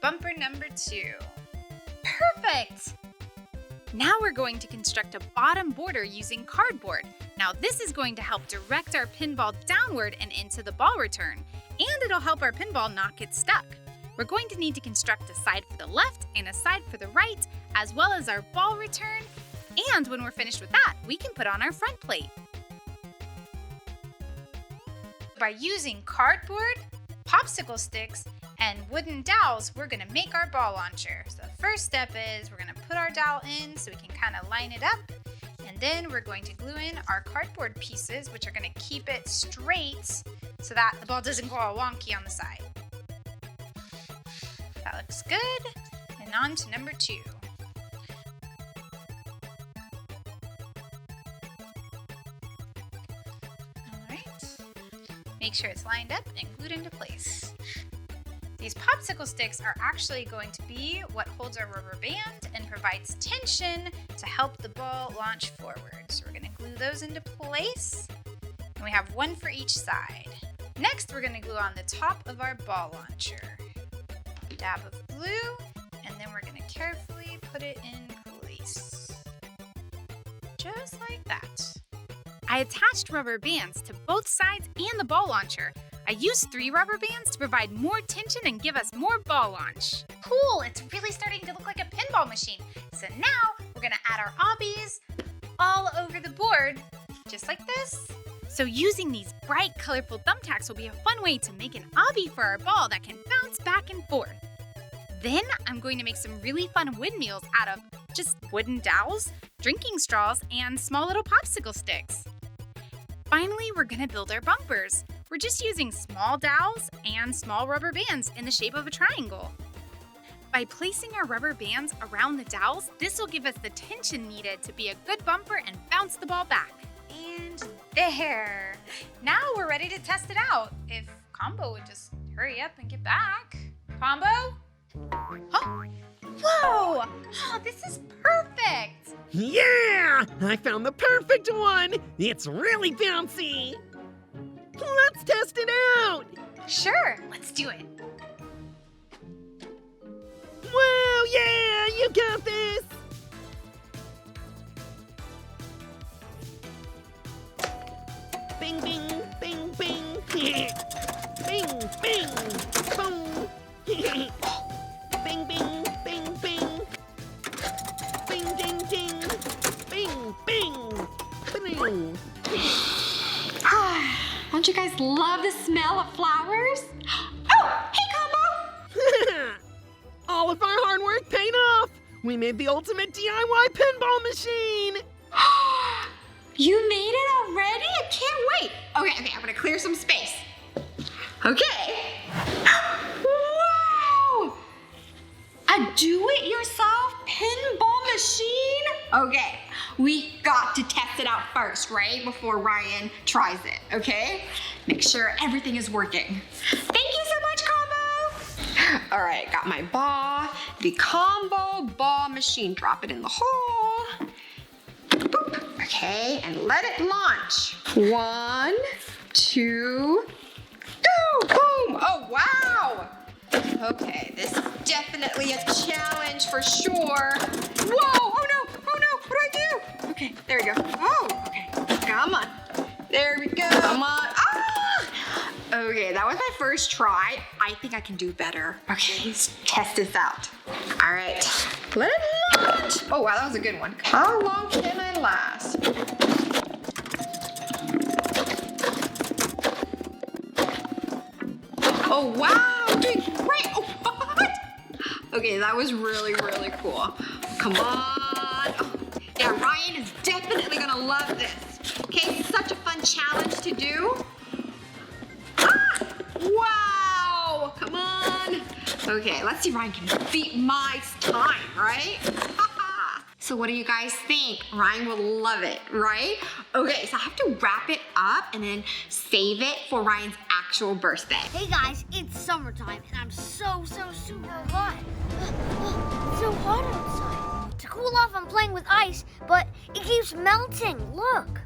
bumper number 2. Perfect! Now we're going to construct a bottom border using cardboard. Now this is going to help direct our pinball downward and into the ball return, and it'll help our pinball not get stuck. We're going to need to construct a side for the left and a side for the right, as well as our ball return, and when we're finished with that, we can put on our front plate. By using cardboard, popsicle sticks, and wooden dowels, we're gonna make our ball launcher. So the first step is we're gonna put our dowel in so we can kind of line it up. And then we're going to glue in our cardboard pieces, which are gonna keep it straight so that the ball doesn't go all wonky on the side. That looks good. And on to number 2. All right. Make sure it's lined up and glued into place. These popsicle sticks are actually going to be what holds our rubber band and provides tension to help the ball launch forward. So we're going to glue those into place, and we have one for each side. Next, we're going to glue on the top of our ball launcher. Dab of glue, and then we're going to carefully put it in place. Just like that. I attached rubber bands to both sides and the ball launcher. I used 3 rubber bands to provide more tension and give us more ball launch. Cool, it's really starting to look like a pinball machine. So now we're gonna add our obbies all over the board, just like this. So using these bright, colorful thumbtacks will be a fun way to make an obby for our ball that can bounce back and forth. Then I'm going to make some really fun windmills out of just wooden dowels, drinking straws, and small little popsicle sticks. Finally, we're gonna build our bumpers. We're just using small dowels and small rubber bands in the shape of a triangle. By placing our rubber bands around the dowels, this will give us the tension needed to be a good bumper and bounce the ball back. And there! Now we're ready to test it out. If Combo would just hurry up and get back. Combo? Huh? Whoa! Oh, this is perfect! Yeah! I found the perfect one! It's really bouncy! Let's test it out! Sure, let's do it. Whoa, yeah! You got this! just love the smell of flowers. Oh, hey, Combo! All of our hard work paid off. We made the ultimate DIY pinball machine. You made it already? I can't wait. Okay, I'm gonna clear some space. Okay. Wow! A do-it-yourself pinball machine? Okay, we got to test it out first, right? Before Ryan tries it, okay? Make sure everything is working. Thank you so much, Combo! All right, got my ball, the Combo ball machine. Drop it in the hole. Boop. Okay, and let it launch. 1, 2, go! Boom! Oh, wow! Okay, this is definitely a challenge for sure. Whoa! Oh no! What do I do? Okay, there we go. Oh, okay. Come on. There we go. Come on. Ah! Okay, that was my first try. I think I can do better. Okay, let's test this out. All right, let it launch. Oh wow, that was a good one. How long can I last? Oh wow, doing great. Oh, what? Okay, that was really, really cool. Come on. Oh, yeah, Ryan is definitely gonna love this. Okay, such a fun challenge to do. Ah, wow, come on. Okay, let's see if Ryan can beat my time, right? So what do you guys think? Ryan will love it, right? Okay, so I have to wrap it up and then save it for Ryan's actual birthday. Hey guys, it's summertime and I'm so super hot. It's so hot outside. To cool off, I'm playing with ice, but it keeps melting. Look.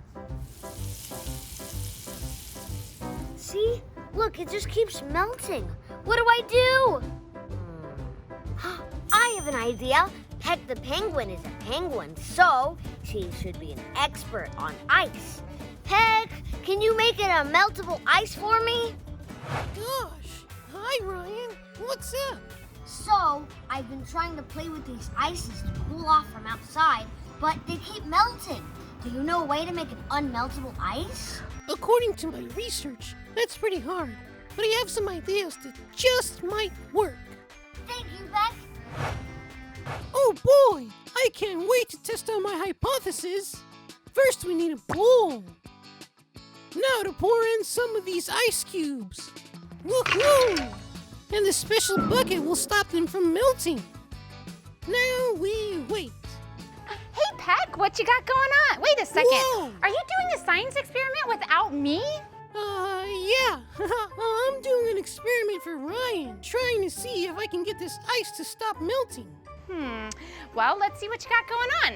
See? Look, it just keeps melting. What do I do? I have an idea. Peck the penguin is a penguin, so she should be an expert on ice. Peck, can you make it a meltable ice for me? Gosh. Hi, Ryan. What's up? So, I've been trying to play with these ices to cool off from outside, but they keep melting. Do you know a way to make an unmeltable ice? According to my research, that's pretty hard. But I have some ideas that just might work. Thank you, Peck. Oh boy! I can't wait to test out my hypothesis. First, we need a bowl. Now to pour in some of these ice cubes. Woohoo! And the special bucket will stop them from melting. Now we wait. Hey, Peck, what you got going on? Wait a second. Whoa. Are you doing a science experiment without me? Yeah. I'm doing an experiment for Ryan, trying to see if I can get this ice to stop melting. Well, let's see what you got going on.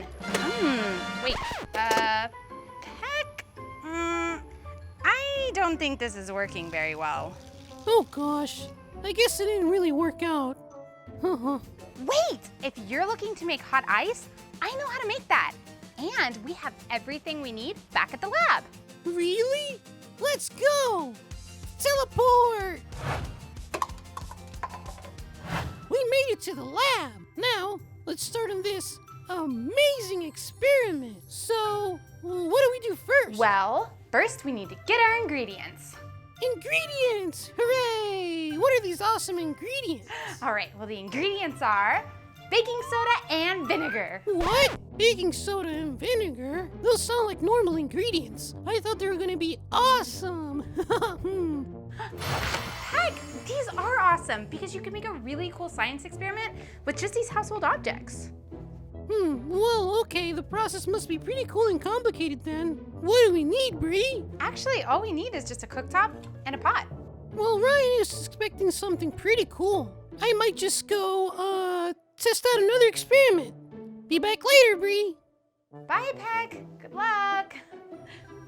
Wait, Peck? I don't think this is working very well. Oh gosh, I guess it didn't really work out. Wait, if you're looking to make hot ice, I know how to make that. And we have everything we need back at the lab. Really? Let's go! Teleport! We made it to the lab. Now, let's start on this amazing experiment. So, what do we do first? Well, first we need to get our ingredients. Ingredients! Hooray! What are these awesome ingredients? All right, well, the ingredients are baking soda and vinegar. What? Baking soda and vinegar? Those sound like normal ingredients. I thought they were gonna be awesome. Heck, these are awesome because you can make a really cool science experiment with just these household objects. Well, okay, the process must be pretty cool and complicated then. What do we need, Bree? Actually, all we need is just a cooktop and a pot. Well, Ryan is expecting something pretty cool. I might just go, test out another experiment. Be back later, Bree. Bye, Peck. Good luck.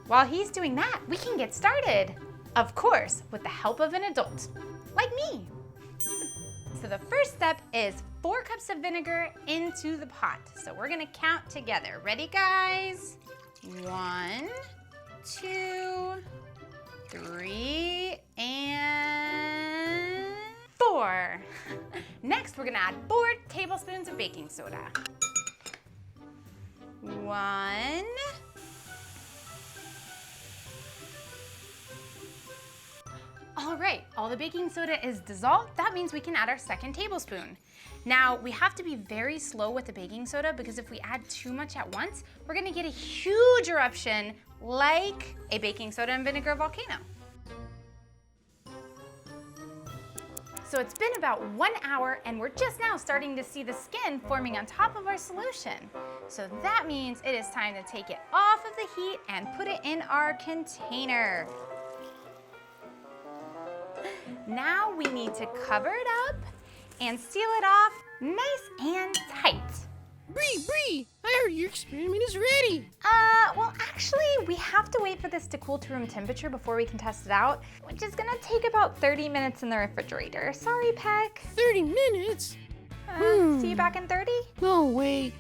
While he's doing that, we can get started. Of course, with the help of an adult, like me. So the first step is 4 cups of vinegar into the pot. So we're gonna count together. Ready, guys? 1, 2, 3, and 4. Next, we're gonna add 4 tablespoons of baking soda. 1, All right, all the baking soda is dissolved. That means we can add our second tablespoon. Now, we have to be very slow with the baking soda because if we add too much at once, we're gonna get a huge eruption like a baking soda and vinegar volcano. So it's been about 1 hour and we're just now starting to see the skin forming on top of our solution. So that means it is time to take it off of the heat and put it in our container. Now we need to cover it up and seal it off nice and tight. Bree, I heard your experiment is ready. Well, actually, we have to wait for this to cool to room temperature before we can test it out, which is gonna take about 30 minutes in the refrigerator. Sorry, Peck. 30 minutes? See you back in 30? No, wait.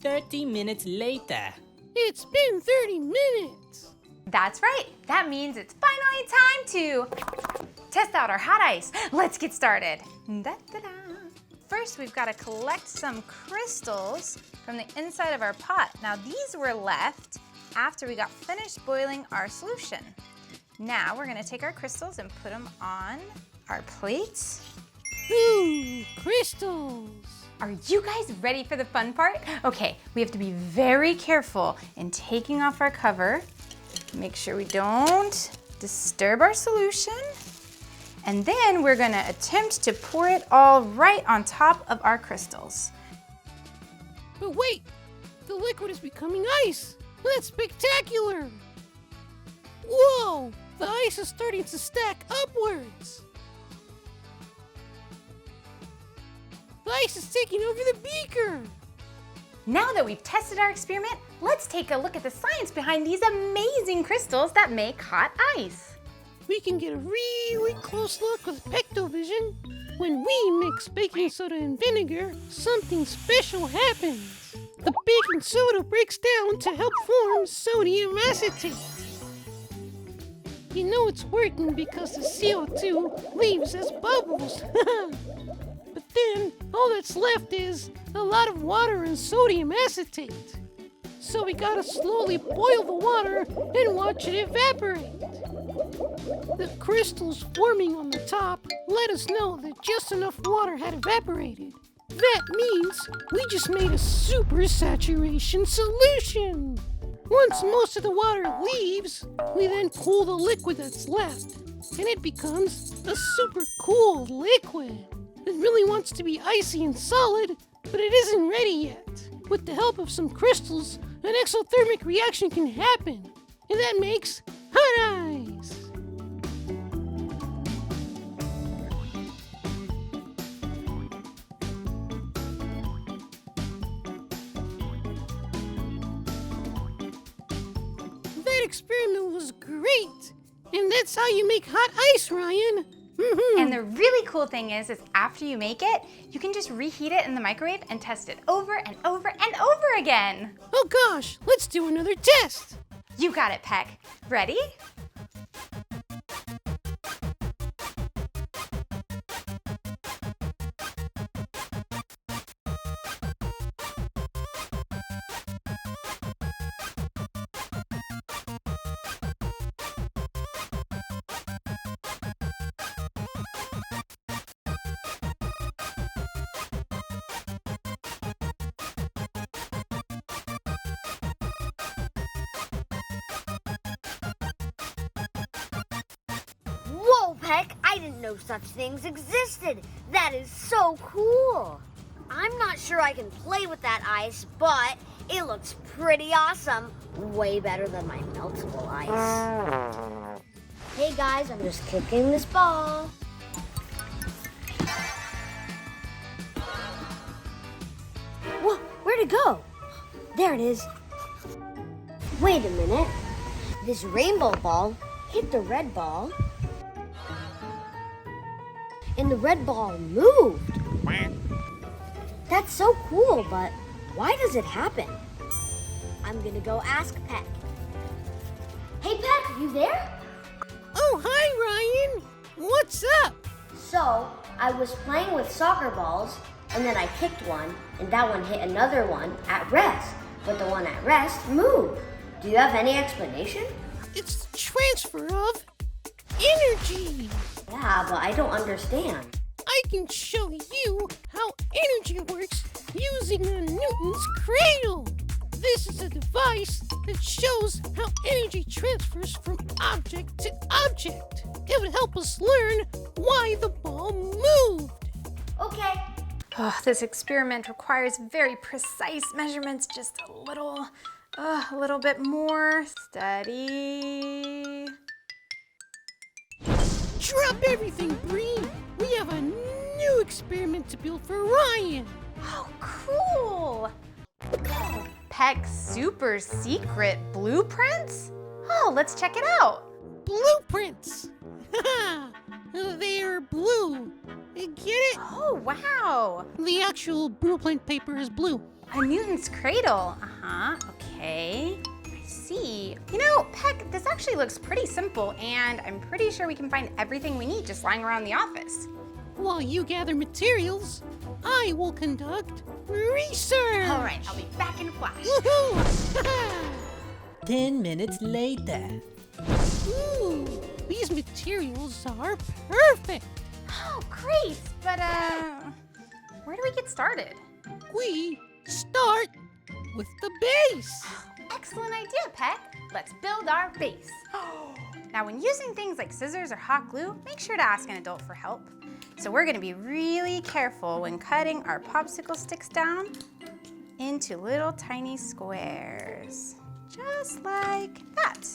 30 minutes later. It's been 30 minutes. That's right. That means it's finally time to test out our hot ice. Let's get started. Da-da-da. First, we've got to collect some crystals from the inside of our pot. Now, these were left after we got finished boiling our solution. Now, we're going to take our crystals and put them on our plates. Ooh, crystals. Are you guys ready for the fun part? Okay, we have to be very careful in taking off our cover. Make sure we don't disturb our solution. And then we're gonna attempt to pour it all right on top of our crystals. But wait, the liquid is becoming ice. That's spectacular. Whoa, the ice is starting to stack upwards. The ice is taking over the beaker. Now that we've tested our experiment, let's take a look at the science behind these amazing crystals that make hot ice. We can get a really close look with Pectovision. When we mix baking soda and vinegar, something special happens. The baking soda breaks down to help form sodium acetate. You know it's working because the CO2 leaves as bubbles. But then, all that's left is a lot of water and sodium acetate. So we gotta slowly boil the water and watch it evaporate. The crystals forming on the top let us know that just enough water had evaporated. That means we just made a super saturation solution. Once most of the water leaves, we then cool the liquid that's left, and it becomes a super cool liquid. It really wants to be icy and solid, but it isn't ready yet. With the help of some crystals, an exothermic reaction can happen, and that makes hot ice. That experiment was great, and that's how you make hot ice, Ryan. And the really cool thing is after you make it, you can just reheat it in the microwave and test it over and over and over again. Oh gosh, let's do another test. You got it, Peck. Ready? Whoa, Peck, I didn't know such things existed. That is so cool. I'm not sure I can play with that ice, but it looks pretty awesome. Way better than my meltable ice. Hey guys, I'm just kicking this ball. Whoa, where'd it go? There it is. Wait a minute. This rainbow ball hit the red ball, and the red ball moved. That's so cool, but why does it happen? I'm gonna go ask Peck. Hey Peck, you there? Oh, hi, Ryan. What's up? So, I was playing with soccer balls, and then I kicked one, and that one hit another one at rest, but the one at rest moved. Do you have any explanation? It's the transfer of energy. Yeah, but I don't understand. I can show you how energy works using a Newton's cradle. This is a device that shows how energy transfers from object to object. It would help us learn why the ball moved. Okay. Oh, this experiment requires very precise measurements. Just a little bit more. Steady. Drop everything, Bree. We have a new experiment to build for Ryan. Oh, cool. Oh, Peck's super secret blueprints? Oh, let's check it out. Blueprints. They're blue. Get it? Oh, wow. The actual blueprint paper is blue. A Newton's cradle. Okay. I see. You know, Peck, this actually looks pretty simple, and I'm pretty sure we can find everything we need just lying around the office. While you gather materials, I will conduct research. All right, I'll be back in a flash. Woohoo! 10 minutes later. Ooh, these materials are perfect. Oh, great. But, where do we get started? We start with the base. Excellent idea, Peck. Let's build our base. Now, when using things like scissors or hot glue, make sure to ask an adult for help. So we're gonna be really careful when cutting our popsicle sticks down into little tiny squares, just like that.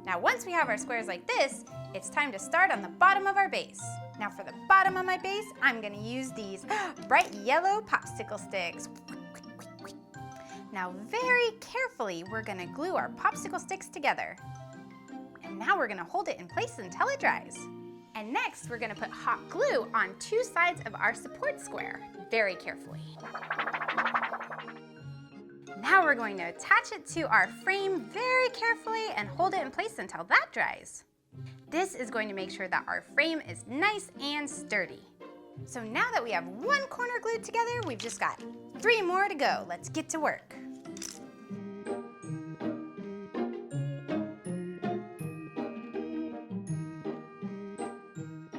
Now, once we have our squares like this, it's time to start on the bottom of our base. Now, for the bottom of my base, I'm gonna use these bright yellow popsicle sticks. Now, very carefully, we're gonna glue our popsicle sticks together. And now we're gonna hold it in place until it dries. And next, we're gonna put hot glue on two sides of our support square, very carefully. Now we're going to attach it to our frame very carefully and hold it in place until that dries. This is going to make sure that our frame is nice and sturdy. So now that we have one corner glued together, we've just got 3 more to go. Let's get to work.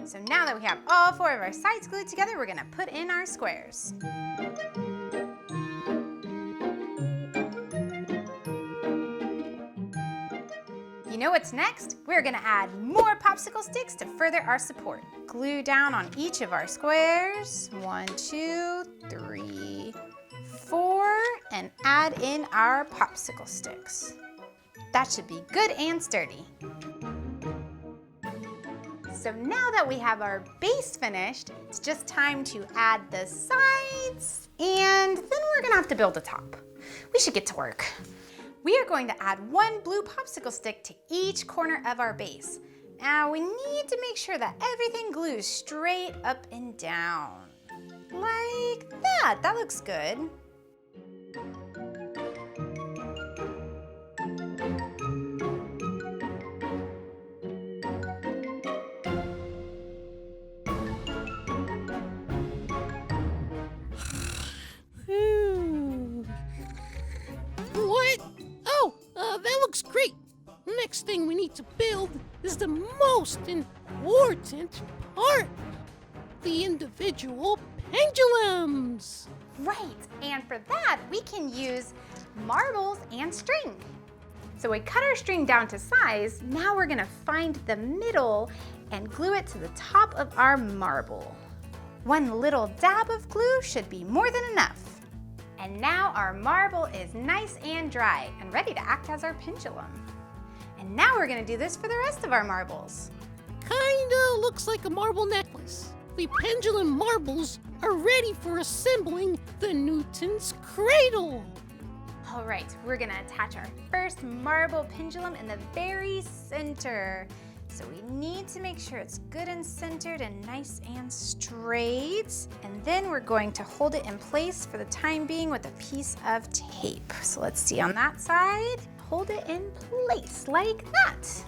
So now that we have all 4 of our sides glued together, we're gonna put in our squares. You know what's next? We're gonna add more popsicle sticks to further our support. Glue down on each of our squares. 1, 2, 3, 4, and add in our popsicle sticks. That should be good and sturdy. So now that we have our base finished, it's just time to add the sides, and then we're gonna have to build a top. We should get to work. We are going to add 1 blue popsicle stick to each corner of our base. Now we need to make sure that everything glues straight up and down. Like that. That looks good. What? Oh, that looks great. Next thing we need to build is the most important part, the individual pendulums. Right, and for that, we can use marbles and string. So we cut our string down to size. Now we're gonna find the middle and glue it to the top of our marble. 1 little dab of glue should be more than enough. And now our marble is nice and dry and ready to act as our pendulum. And now we're gonna do this for the rest of our marbles. Kinda looks like a marble necklace. The pendulum marbles are ready for assembling the Newton's cradle. All right, we're gonna attach our first marble pendulum in the very center. So we need to make sure it's good and centered and nice and straight. And then we're going to hold it in place for the time being with a piece of tape. So let's see on that side. Hold it in place like that.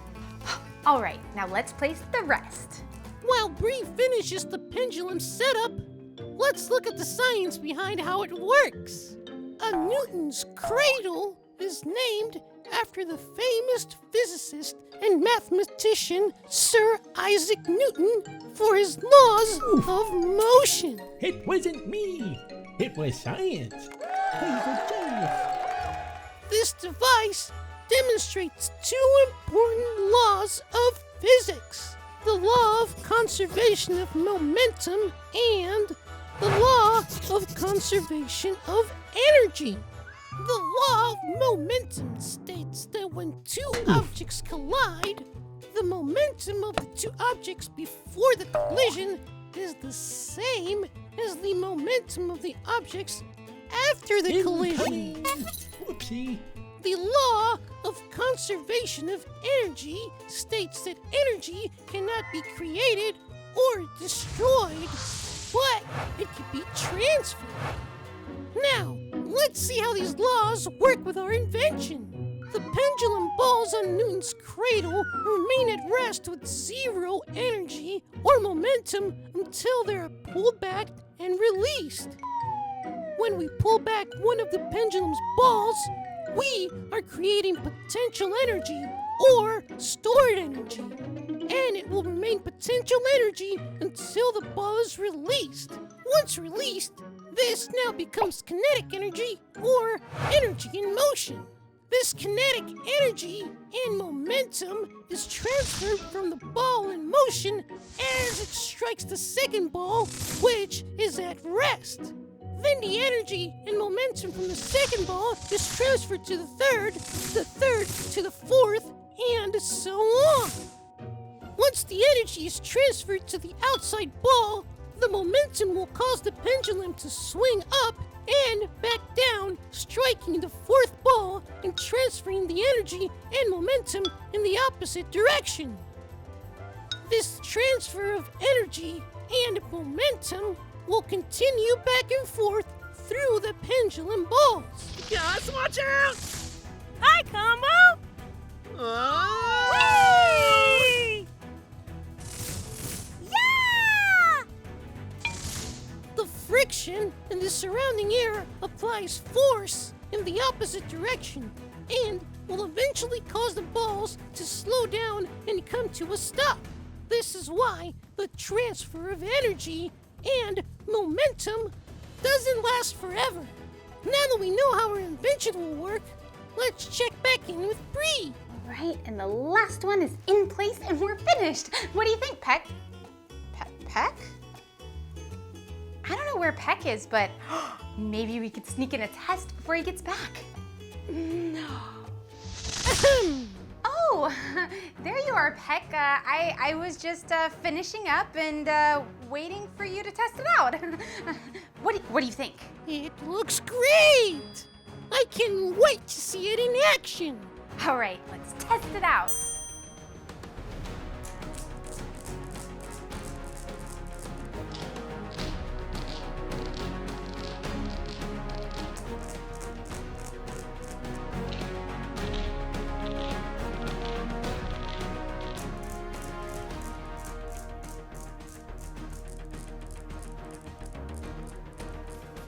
All right, now let's place the rest. While Bree finishes the pendulum setup, let's look at the science behind how it works. A Newton's cradle is named after the famous physicist and mathematician Sir Isaac Newton for his laws of motion. It wasn't me. It was science. He's a genius. This device demonstrates two important laws of physics: the law of conservation of momentum and the law of conservation of energy. The law of momentum states that when two objects collide, the momentum of the two objects before the collision is the same as the momentum of the objects after the collision. Whoopsie. The law of conservation of energy states that energy cannot be created or destroyed, but it can be transferred. Now, let's see how these laws work with our invention. The pendulum balls on Newton's cradle remain at rest with zero energy or momentum until they are pulled back and released. When we pull back one of the pendulum's balls, we are creating potential energy or stored energy, and it will remain potential energy until the ball is released. Once released, this now becomes kinetic energy or energy in motion. This kinetic energy and momentum is transferred from the ball in motion as it strikes the second ball, which is at rest. Then the energy and momentum from the second ball is transferred to the third to the fourth, and so on. Once the energy is transferred to the outside ball, the momentum will cause the pendulum to swing up and back down, striking the fourth ball and transferring the energy and momentum in the opposite direction. This transfer of energy and momentum will continue back and forth through the pendulum balls. Guys, watch out! Hi, Combo! Oh! Whee! Yeah! The friction in the surrounding air applies force in the opposite direction and will eventually cause the balls to slow down and come to a stop. This is why the transfer of energy and momentum doesn't last forever. Now that we know how our invention will work, let's check back in with Bree. All right, and the last one is in place and we're finished. What do you think, Peck? Peck? I don't know where Peck is, but maybe we could sneak in a test before he gets back. No. Oh, there you are, Peck. I was just finishing up and waiting for you to test it out. What do you think? It looks great! I can't wait to see it in action. All right, let's test it out.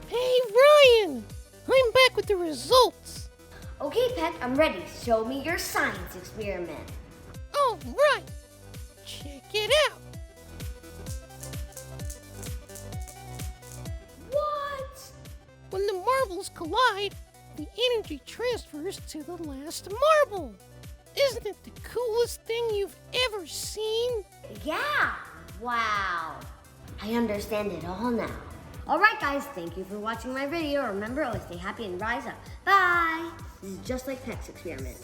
Hey, Ryan! I'm back with the results. Okay, Peck, I'm ready. Show me your science experiment. All right, check it out. What? When the marbles collide, the energy transfers to the last marble. Isn't it the coolest thing you've ever seen? Yeah. Wow. I understand it all now. All right, guys. Thank you for watching my video. Remember, always stay happy and rise up. Bye. This is just like Peck's experiment.